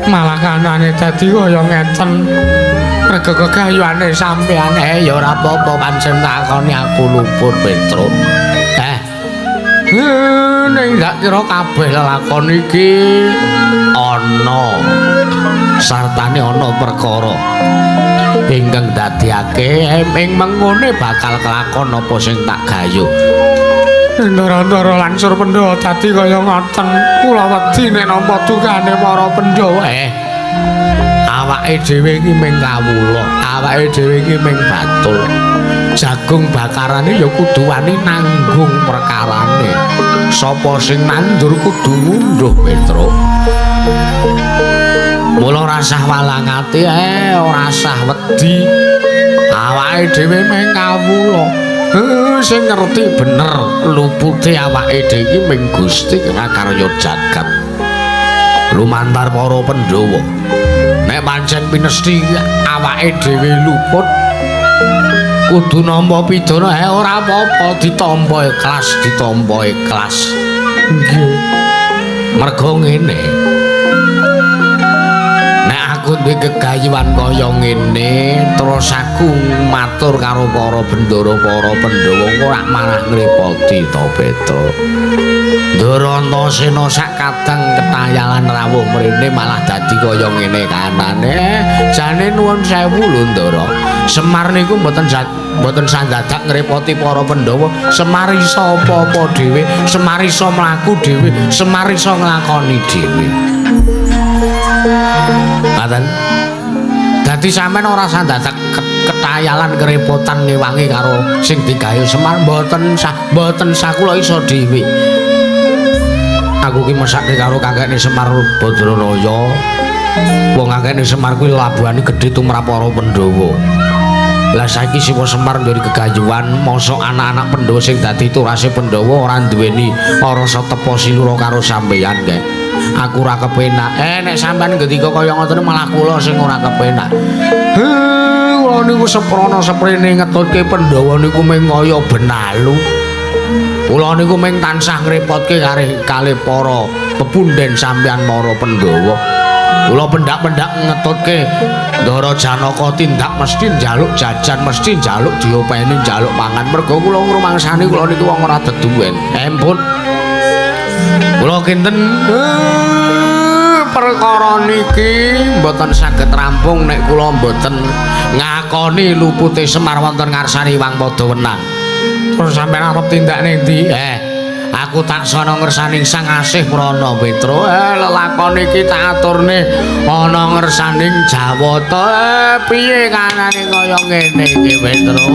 Malah kanane dadi kaya ngeten. Rega gegayuhane sampeyan ya ora apa-apa pancen takoni aku luput Petro. Ning gak kira kabeh lelakon iki ana sartane ana perkara ingkang dadiake ing mengkone bakal kelakon apa sing tak gayuh. Ndara-ndara langsur Pandhawa dadi kaya ngoten. Kula wedi nek nampa dukane para Pandhawa. Awake dhewe iki mung kawula, awake dhewe iki mung batul. Jagung bakarane ya kudu wani nanggung perkarane. Sapa sing nandur kudu ngunduh Petro. Mula rasah walang ati ora sah wedi. Awake dhewe mung kawula. Sing ngerti bener lupute awake dhewe iki mung Gusti karya jagat. Lumantar para Pandhawa. Nek pancen pinesti awake dhewe luput kudu nampa pidana ora apa-apa ditampa ikhlas. Nggih. Mergo ngene. Nek aku duwe gegayuhan kaya ngene terus aku matur karo para bendara para Pandhawa ora malah ngrepoti to Petro. Durantasena sak kadang ketayalan rawuh mrene malah dadi kaya ngene kanane. Jane nuwun sewu lho Ndara. Semar niku mboten sandadak ngrepoti para Pandhawa. Semar iso apa-apa dhewe, Semar iso mlaku dhewe, Semar iso nglakoni dhewe. Ngaten. Dadi sampean ora sandadak ketayalan kerepotan ngewangi karo sing digawe Semar mboten sakula iso dhewe. Aku ki mesake karo kakekne Semar Badranaya. Wong kakekne Semar kuwi labuhane gedhe tumrap para Pandhawa. Lah saiki Siwa Semar duwe gegayuhan mosok anak-anak Pandhawa sing dadi turase Pandhawa ora duweni rasa tepa silura karo sampeyan kae. Aku ora kepenak. Nek sampean ngendika kaya ngoten malah kula sing ora kepenak. Kula niku seprana seprene ngetutke Pandhawa niku mung kaya benalu. Kula niku mung tansah ngrepotke kalih para pepunden sampeyan para Pandhawa. Kula pendak-pendak ngetutke Ndara Janaka tindak mesti njaluk jajan, mesti njaluk diopeni, njaluk pangan. Mergo kula ngrumangsani kula niku wong ora deduwen. Ampun. Kula kinten perkara niki mboten saged rampung nek kula mboten ngakoni lupute Semar wonten ngarsane Wang Padawenang. Terus sampeyan arep tindak ning ndi? Aku taksana ngersani Sang Asih Prana Petro. Lelakon iki tak aturne ana ngersaning Jawata. Piye kanane kaya ngene iki Petro?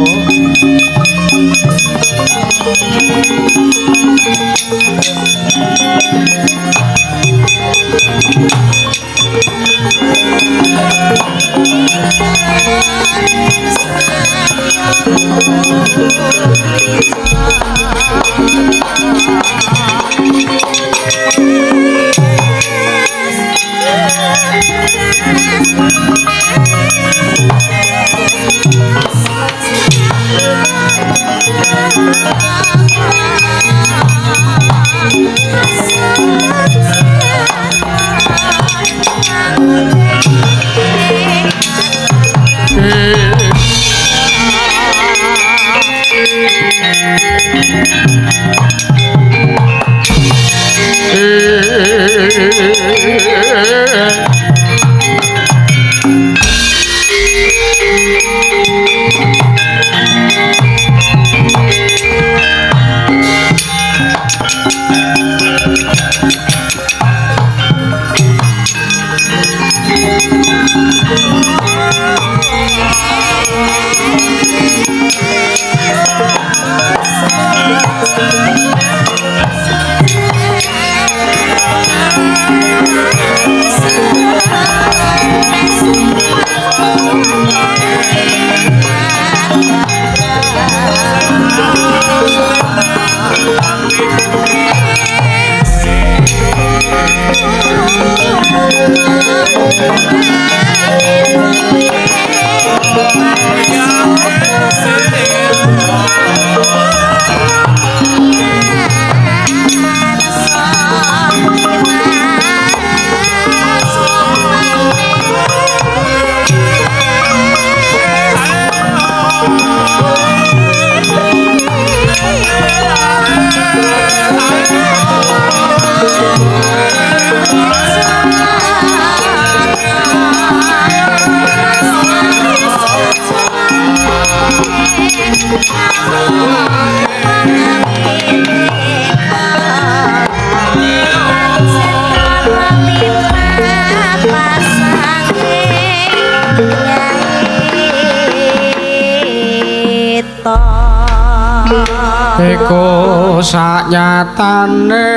Iku saknyatane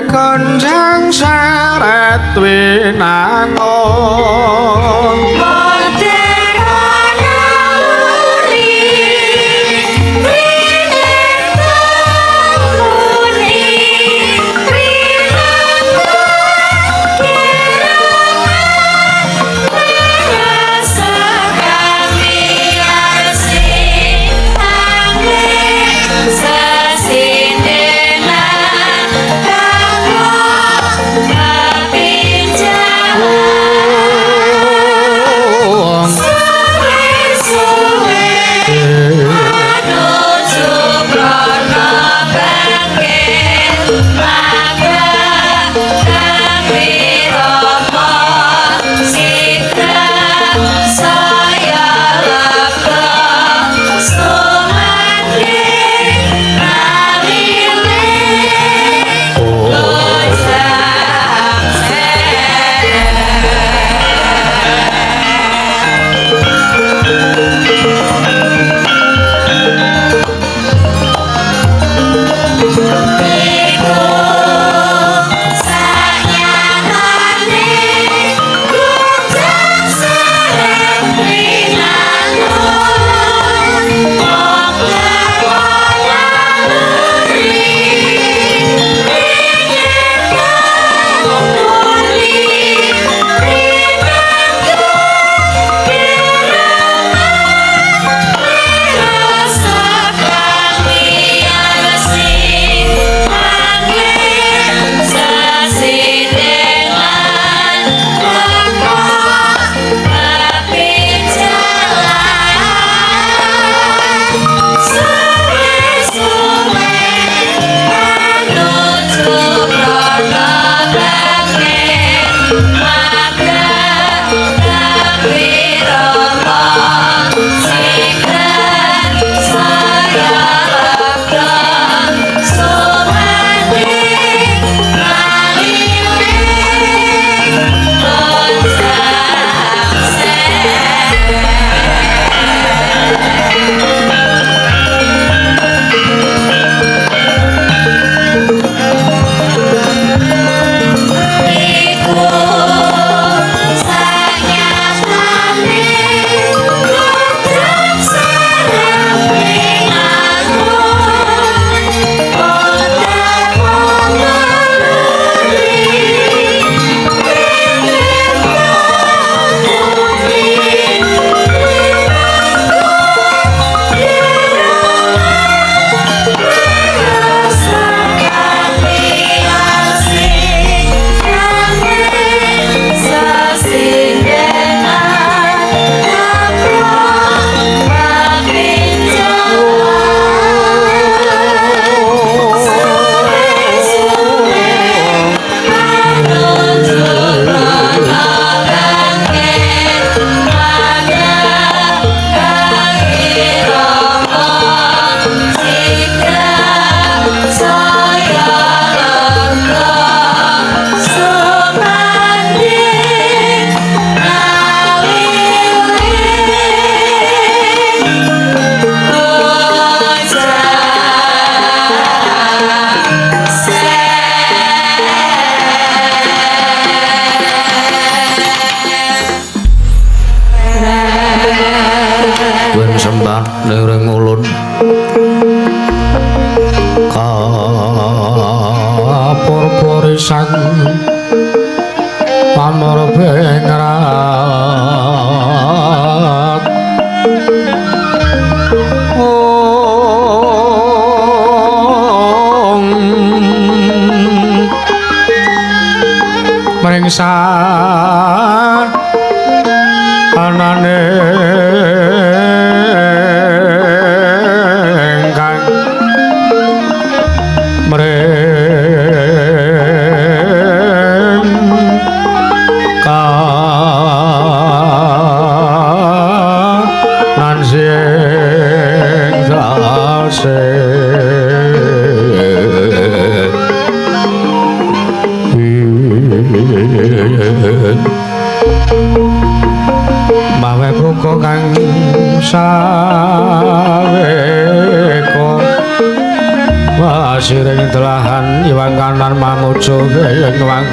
kenjang seret winangun ning ulun kapurpurisan pamorbe ngrat mringsa anane mawe buka kang saweko wasiring telahan iwang kanan mamuju ing wang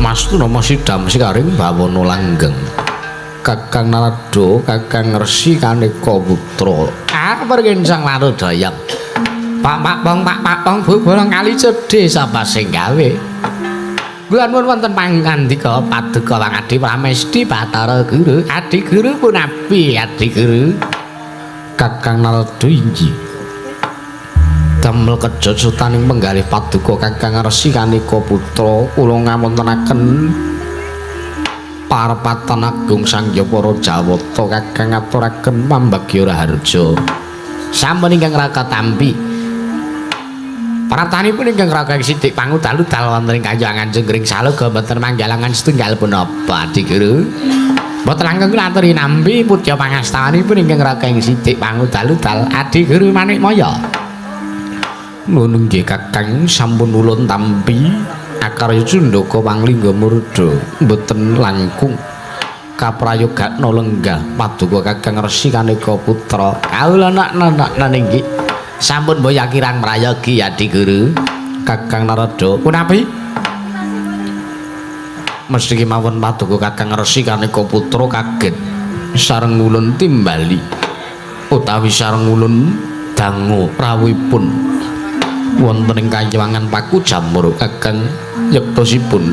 Mastu nama sidam sikaring bawana langgeng Kakang Narada Kakang Resi Kaneka Putra pergen sang Narudayang Pak Bong bolong kali cedhe sapa sing gawe Kula nuwun wonten pangandika paduka Wangadi Pramesti Bathara Guru Adi Guru punapi Adi Guru Kakang Narada inggih damel kejo sutaning penggalih paduka Kakang Resi Kaneka Putra kula ngamontenaken parepatan agung Sangya Para Jawata Kakang ngaturaken pambagya raharja sampun ingkang raka tampi pratanipun ingkang raka sithik pangutal-utal wonten ing Kahyangan Jenggring Salaga mboten manggalangan setunggal punapa Adi Guru mboten langkung kula aturi nampi putya pangastawanipun ingkang raka ing sithik pangutal-utal Adi Guru Manikmaya Nuwun nggih Kakang sampun ulun tampi akarya Cundaka Panglingga Murda mboten langkung kaprayogakna lenggah paduka Kakang Resi Kaneka Putra kawula nak nggih sampun boya kirang mrayogi Adi Guru Kakang Narada punapi mesti kemawon paduka Kakang Resi Kaneka Putra kaget sareng ulun timbali utawi sareng ulun dangu rawuhipun wonten ing Kahyangan Paku Jamur Kakang yektosipun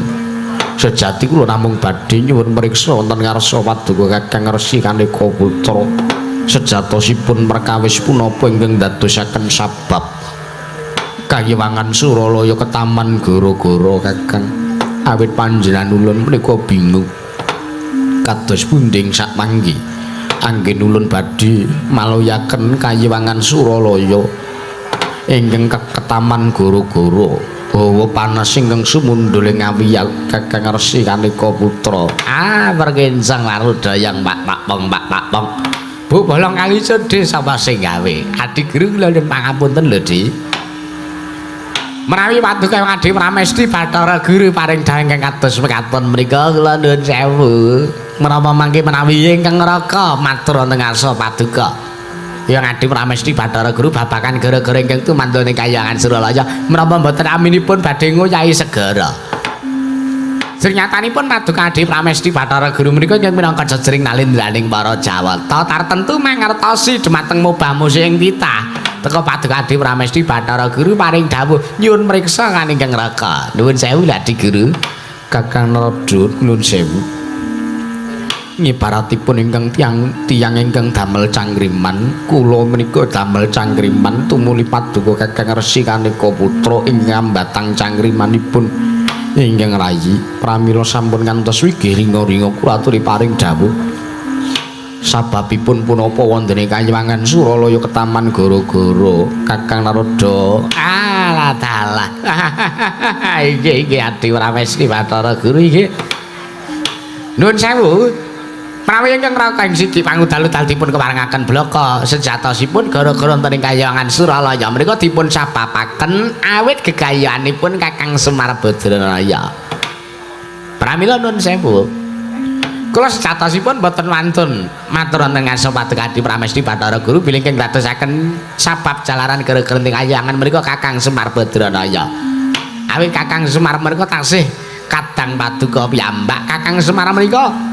sejati kula namung badhe nyuwun mriksa wonten ngarsa paduka Kakang Resi Kaneka Putra sejatosipun perkawis punapa ingkang dadosaken sabab Kahyangan Suralaya ketaman gara-gara Kakang awit panjenengan ulun menika bingung kados punding sakmanggi anggen ulun badhe maloyaken Kahyangan Suralaya ingkang ketaman goro-goro hawa panas ingkang sumundul ing ngawiya Kakang Resi Kaneka Putra pergensang Narudayang Pak Pong Bu bolong kali cedhe sapa sing gawe Adi Guru kula nyuwun pangapunten lho Di menawi paduka Wangadi Pramesti Bathara Guru paring dawuh ingkang kados mekaten menika kula nuwun sewu menapa mangke menawi ingkang raka matur wonten ngarsa paduka Yang Adi Pramesti Bathara Guru babakan gara-gara ingkang tumandha ing Kahyangan Suralaya menapa mboten aminipun badhe ngoyahi segara. Sernyatanipun paduka Adi Pramesti Bathara Guru menika yen minangka jejering nalindraning para Jawata tartentu mangertosi dhumateng mubah musik ing titah. Teka paduka Adi Pramesti Bathara Guru paring dawuh nyuwun mriksa kan ingkang raka. Nuwun sewu Adi Guru. Kakang Narada nuwun sewu. Ngibaratipun ingkang tiang ingkang damel cangkriman kula menika damel cangkriman tumuli paduka Kakang Resi Kaneka Putra ingkang batang cangkrimanipun ingkang rayi pramila sampun ngantos wigih ringa-ringa kula aturi paring dawuh sababipun punapa wonten ing Kahyangan Suralaya ketaman gara-gara Kakang Narada alah dalah iki Adi Pramesti Bathara Guru iki nuwun sewu Prawi ingkang raka ing sithik pangutal-utal dipun keparengaken blaka sejatosipun gara-gara wonten ing Kahyangan Suralaya menika dipun sababaken awit gegayanipun Kakang Semar Badraya. Pramila nuwun sewu. Kula sejatosipun boten wantun matur wonten ngarsa paduka Adi Pramesti Bathara Guru bilih ingkang dadosaken sabab jalaran gara-gara ing Kahyangan menika Kakang Semar Badraya. Awit Kakang Semar menika taksih kadang paduka piyambak Kakang Semar menika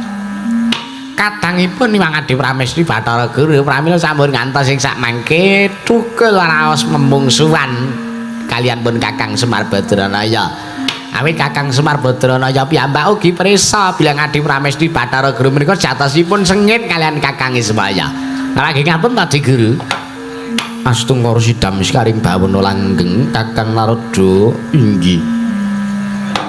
kadangipun Hyang Adi Pramesti Bathara Guru pramila sampun ngantos ing sakmangke thukul raos memungsuhan kaliyan pun Kakang Semar Badraya. Awit Kakang Semar Badraya piyambak ugi prisa bilang Adi Pramesti Bathara Guru menika jatosipun sengit kaliyan Kakang Ismaya. Lagi ngapun Adi Guru. Astungkara sidam sekaring bawana langgeng Kakang Narada inggih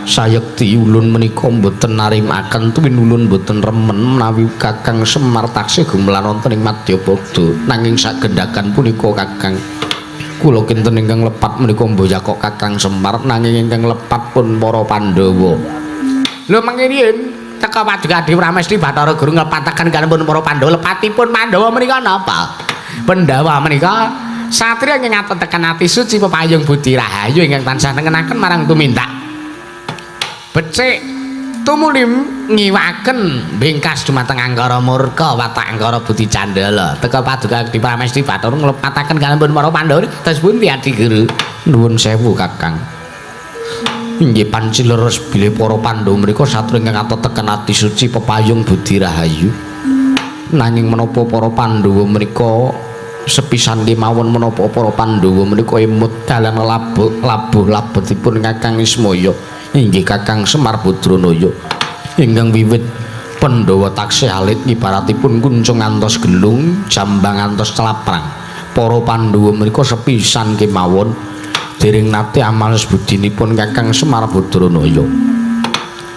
sayekti ulun menika mboten narimaken tuwin ulun mboten remen menawi Kakang Semar taksih gumelan wonten ing Madyapada nanging sagendakan punika Kakang kula kinten ingkang lepat menika mboya kok Kakang Semar nanging ingkang lepat pun para Pandhawa lho mangkene teka Paduka Pramesti Bathara Guru nglepataken kalih para Pandhawa lepatipun Pandhawa menika napa Pandhawa menika satria ingkang ngatetaken ati suci pepayung budi rahayu ingkang tansah nengenaken marang tumindak becik tumulim ngiwaken bingkas dumateng Anggara Murka watak Anggara Budi Candala teka Paduka Pramesti Bathara nglepataken kalih para Pandhawa kados pundi Adi Guru nuwun sewu Kakang inggih panci leres bilih para Pandhawa menika satria ingkang ngatetaken ati suci pepayung budi rahayu nanging menapa para Pandhawa menika sepisan kemawon menapa para Pandhawa menika emut kaliyan labuh labetipun Kakang Ismaya inggih Kakang Semar Badranaya ingkang wiwit Pandhawa taksih alit ibaratipun kuncung ngantos gelung jambang ngantos celaprang para Pandhawa menika sepisan kemawon dereng nate amales budinipun Kakang Semar Badranaya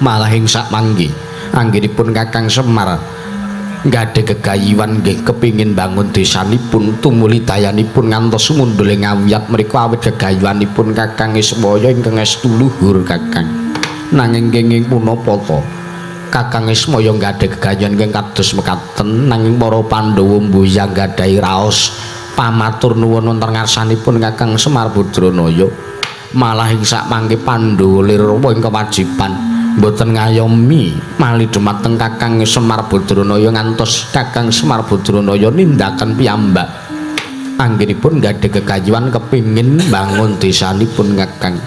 malah ing sakmangke anggenipun Kakang Semar nggade gegayuhan nggih kepingin bangun desanipun tumuli dayanipun ngantos mundhul ing ngawiyat mriku awit gegayuhanipun Kakang Ismaya ingkang estu luhur Kakang nanging kenging punapa ta Kakang Ismaya nggade gegayuhan ingkang kados mekaten nanging para Pandhawa mboya nggadahi raos pamatur nuwun wonten ngarsanipun Kakang Semar Badranaya malah ing sakmangke Pandhawa lir ing kewajiban mboten ngayomi malih dumateng Kakang Semar Badranaya ngantos Kakang Semar Badranaya nindakan piyambak anggenipun nggade gegayuhan kepingin bangun desanipun Kakang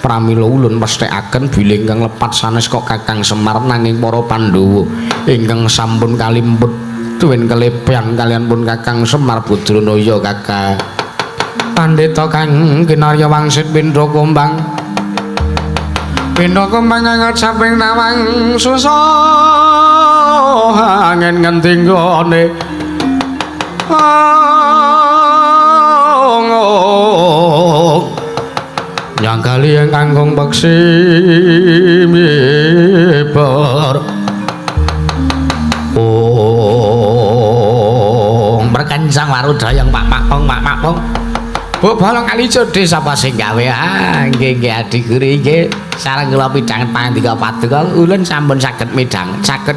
pramila ulun mesthekaken bilih ingkang lepat sanes kok Kakang Semar nanging para Pandhawa ingkang sampun kalimput tuwin kelebihan kalian pun Kakang Semar Badranaya Kakang Pandhita kang kinarya wangsit pindha kumbang Pindha kumbang anget samping nawang susah angin ngentinggone yang kali yang kangkung beksi miber berkencang warudayang pak makpong Bu bolong kali jodhe sapa sing gawe nggih Adi Guru nggih sareng kula pidhangan pangandika Paduka ulun sampun saged midhang saged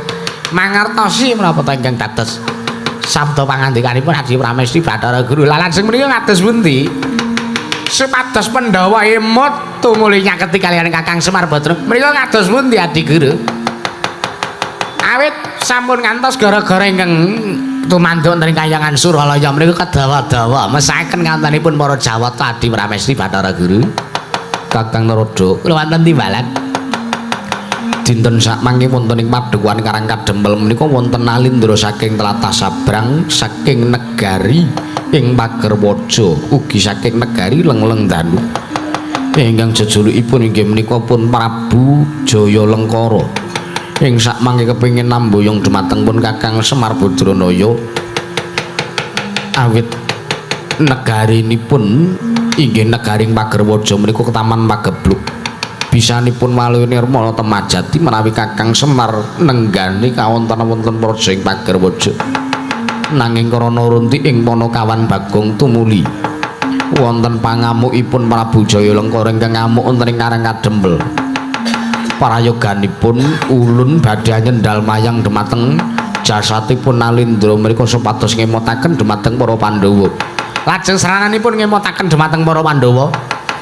mangertosi menapa ingkang dados sabda pangandikanipun Adi Pramesti Bathara Guru lan sing menika kados pundi supados Pandhawa emut tumuli nyaketi kaliyan Kakang Semar Badranaya menika kados pundi Adi Guru awit sampun ngantos gara-gara ingkang tumanduk wonten ing Kahyangan Suralaya menika kedawa-dawa mesaken kantanipun para Jawata Adi Pramesti Bathara Guru Kakang Narada kula wonten timbalan dinten sakmangke wonten ing Padukuhan Karang Kadempel menika wonten nalindra saking tlatah Sabrang saking negari ing Pagerwaja ugi saking negari Lengleng Danu ingkang jejulukipun inggih menika pun Prabu Jaya Lengkara ing sakmangke kepingin nambuyung dumateng pun Kakang Semar Badranaya awit negarinipun inggih negaring Pagerwaja menika Ketaman Pagebluk bisanipun maluwi nirmala temajati menawi Kakang Semar nenggani kawonten-wonten praja ing Pagerwaja nanging krana runti ing Panakawan Bagong tumuli wonten pangamukipun Prabu Jaya Lengkara ingkang ngamuk wonten ing Karang Kadempel parayoganipun ulun badhe nyendal mayang dumateng jasatipun Nalindra menika supados ngemutaken dumateng para Pandhawa. Lajeng seranganipun ngemutaken dumateng para Pandhawa.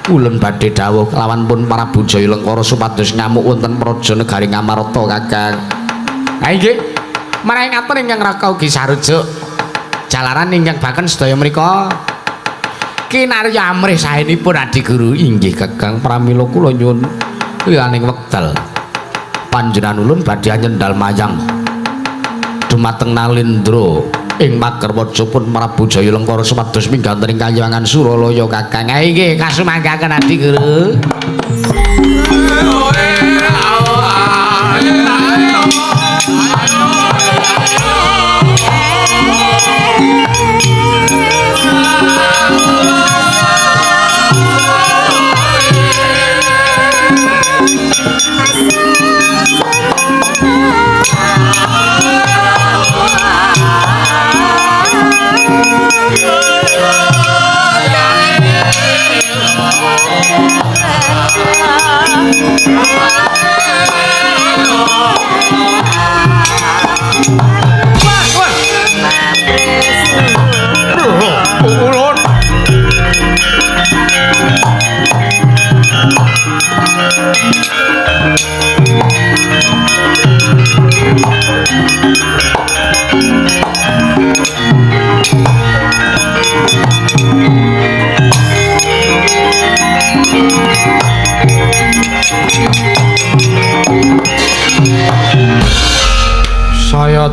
Ulun badhe dawuh kelawan pun Prabu Jaya Lengkara supados ngamuk wonten praja negari Ngamarta Kakang. Ha inggih, marang ngaten ingkang raka ugi sarujuk. Jalaran ingkang baken sedaya menika kinarya amrih saenipun Adi Guru inggih Kakang pramila kula nyuwun lianing wekdal panjenengan ulun badhe nyendal mayang dumateng Nalindra ing Pagerwaja pun Prabu Jaya Lengkara supados mingganten ing Kahyangan Suralaya Kakang. Ha inggih kasumanggaken Adi Guru.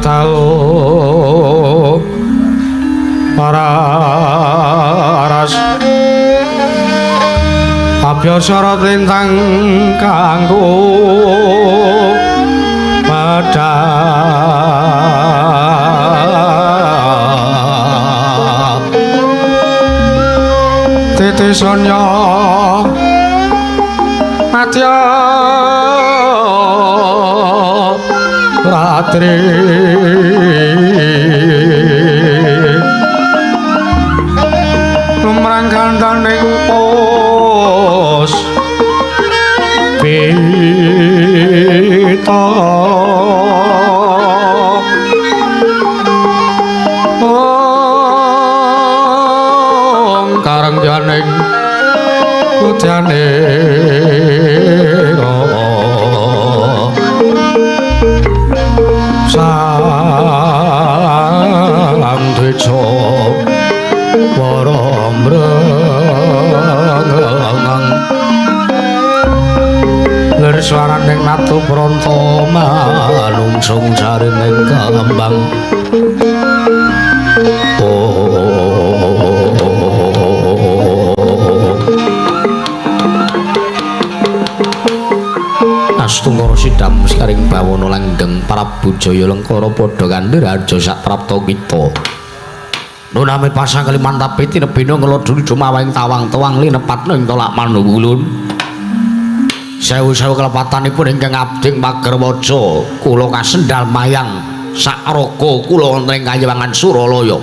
dalu pararas abhyasara lintang kanggo padha titisanya madya ratri lumrang kandaning pos pita karang janing udyane sang dweja para mrengang lir swaraning natu pranta manungsung sarining kembang Astungara sidam sekaring bawana langgeng Prabu Jaya Lengkara padha kandhir raja sak prapta kita. Nuname pasang Kalimantape tinebina ngeloduli dumawing tawang-tawang linepatna ing tolak manungulun. Sewu-sewu kelepatanipun ingkang abdi Magarwaja kula kasendal mayang sak raga kula wonten ing Kayewangan Suralaya.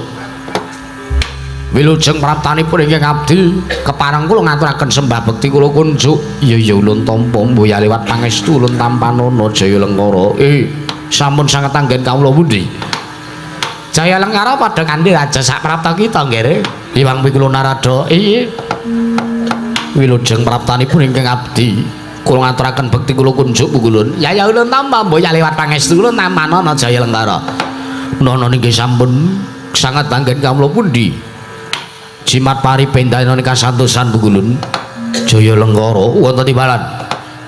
Wilujeng praptanipun ingkang abdi kepareng kula ngaturaken sembah bekti kula kunjuk. Iya ulun tampa mboya liwat pangestu ulun tampanana Jaya Lengkara. Sampun sanget anggen kawula pundi? Jaya Lengkara padha kanthi raja sak prapta kita nggih. Iwang Pikula Narada. Wilujeng praptanipun ingkang abdi kula ngaturaken bekti kula kunjuk pungkulun. Ya ulun tampa mboya liwat pangestu ulun tampanana Jaya Lengkara. Nana nggih sampun sanget anggen kawula pundi? Jimat paripendana kasantosan pungkulun Jaya Lengkara wonten timbalan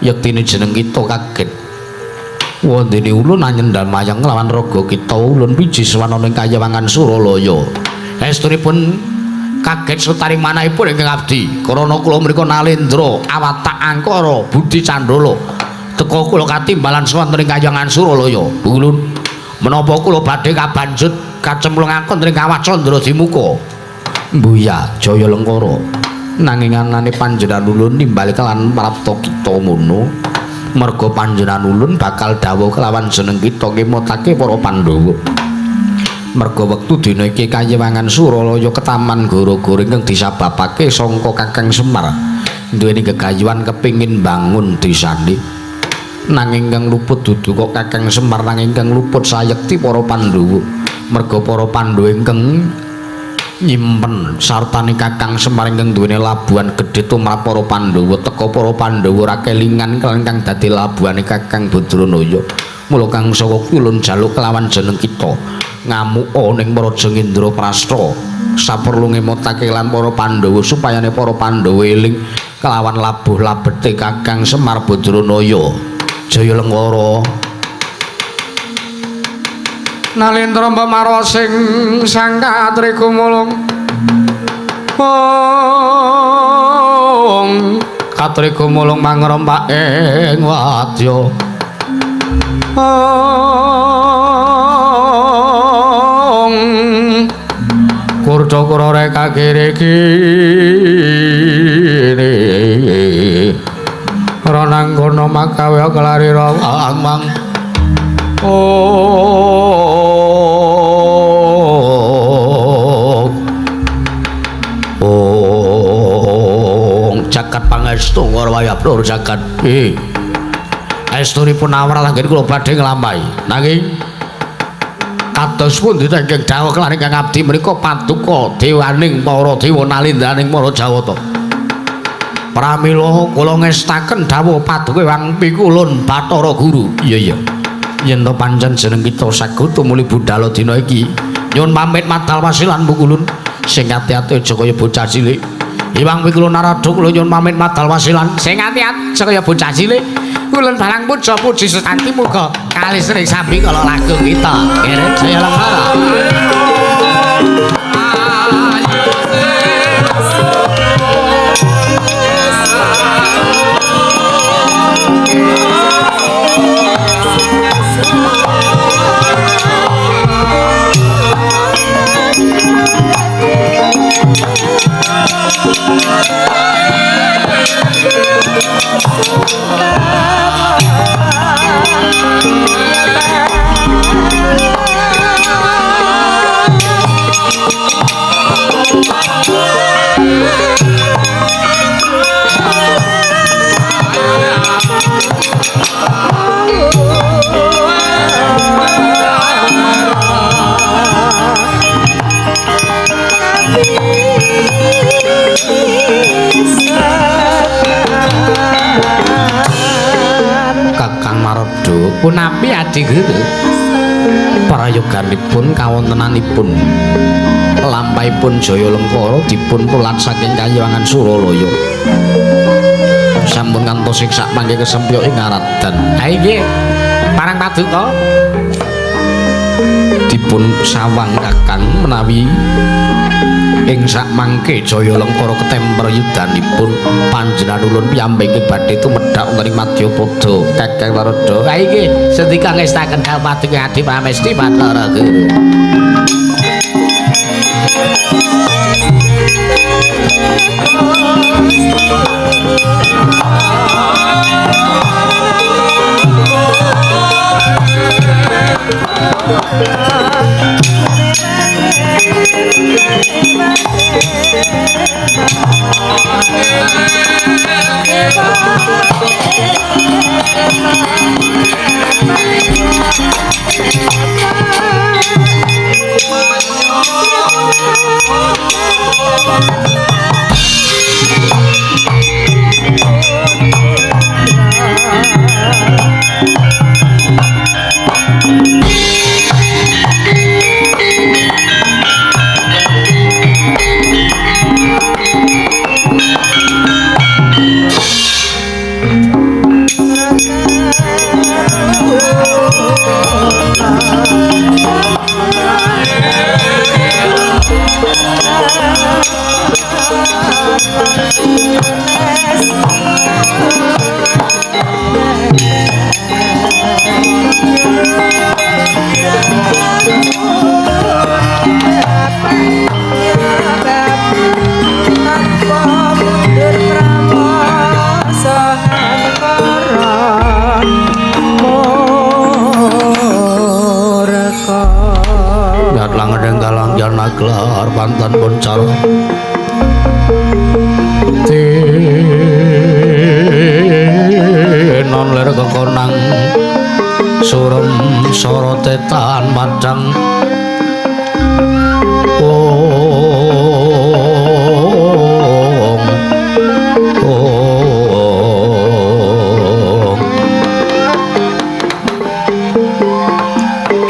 yektine jeneng kita kaget wondene ulun anyendal mayang nglawan raga kita ulun piji swana ning Kayewangan Suralaya estunipun kaget sutaring manahipun ingkang abdi krana kula mriku Nalendra awatak Angkara Budi Candala teka kula katimbalan swanten ing Kayewangan Suralaya pungkulun menapa kula badhe kabanjut kacemplungaken ing Kawah Candra Dimuka Mbuya Jaya Lengkara nanging anane panjenengan ulun nimbali kelawan prapta kita mono merga panjenengan ulun bakal dawuh kelawan jeneng kita ngemotake para Pandhawa merga wektu dina iki Kayewangan Suralaya ketaman gara-gara ingkang disababake sangka Kakang Semar duweni gegayuhan kepingin bangun desane nanging kang luput dudu kok Kakang Semar nanging kang luput sayekti para Pandhawa merga para Pandhawa ingkang nyimpen sartane Kakang Semar ingkang duweni labuhan gedhe tumrap para Pandhawa teka para Pandhawa ora kelingan kang dadi labuhane Kakang Badranaya mula kang saka ulun jaluk kelawan jeneng kita ngamuka ning Praja Indraprastha saperlu ngemotake lan para Pandhawa supayane para Pandhawa eling kelawan labuh labete Kakang Semar Badranaya Jaya Lengkara Nalendra pamarwa sing sangkatri kumulung katri kumulung mangrempak ing wadya kurda reka kiri-kiri rananggono makawe kelari rawang jagat pangestu ngrawaya prur jagat estunipun awrat anggen kula badhe nglampahi nanging kados pundi ingkang dawuh kelari kang abdi menika paduka dewaning para dewa nalindraning para Jawata pramila kula ngestaken dawuh paduka Wang Pikulun Bathara Guru iya yen to pancen jeneng kita sagut tumuli budhal dina iki nyuwun pamit madal wasilan Pukulun sing ati-ati aja kaya bocah cilik Iwang Pikula Narada kula nyuwun pamit madal wasilan sing ati-ati aja kaya bocah cilik Ulun barang puja puji setanti muga kali sering sambi kala lagu kita. Kene Jaya Lengkara. Punapi adi guru prayoganipun kawontenanipun lampahipun Jaya Lengkara dipun pulat saking Kayuwangan Suralaya sampun ngantos ing sak mangke kesempya ing Aradan. Ha iki parang paduka dipun sawang kakang menawi ing sak mangke Jaya Lengkara ketemper yudanipun panjenengan ulun piyambake badhe tumedhak wonten ing Madyapada Kakang Narada. Ha iki sedika ngestaken kapaduka adi pamesti Bathara Guru. Gelar pantan boncal tinon ler kekonang surem sorotetan madang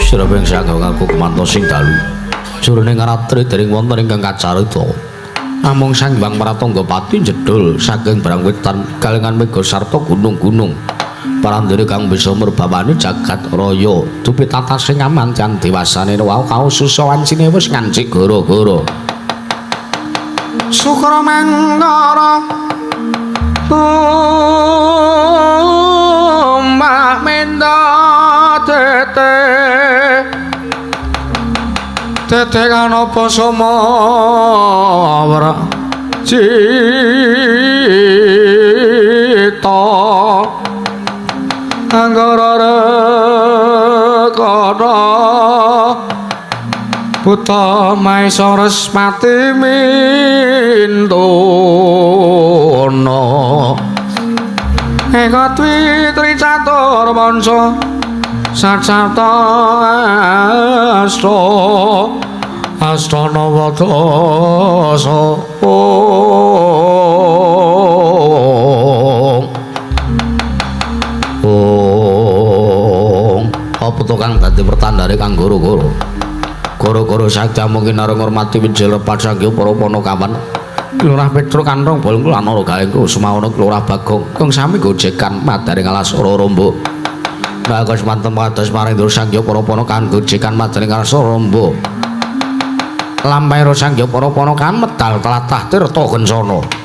Surabeng sagong aku kemantos sing dalu jurune ngaratri dening wonten ingkang kacarita namung Sang Hyang Pratangga Pati jedul saking barang wetan kalengan mega sarta gunung-gunung parandene kang bisa merbawani jagat raya dupi tata sing aman kan dewasane wau kaususa wancine wis ngancik gara-gara Sukra Mangara Mbak Menda tete tete kanapa samawra cita anggara rekana buta maisa resmati mintuna eka twitri catur mansa sacata astana wadasa apa to kang dadi pertandane kang goro-goro goro-goro sakya mungkin arep ngurmati wijaya pasangya para panakawan Lurah Petro Kantong Bolong lan ora galengku semawana Lurah Bagong kang sami gojekan madane ngalas ora rombo. Bagus mantem kados maring Dur Sangya Parapana kan gojekan madane ngalas ora rombo. Lampahira Sangya Parapana kan medal tlatah Tirta Kencana.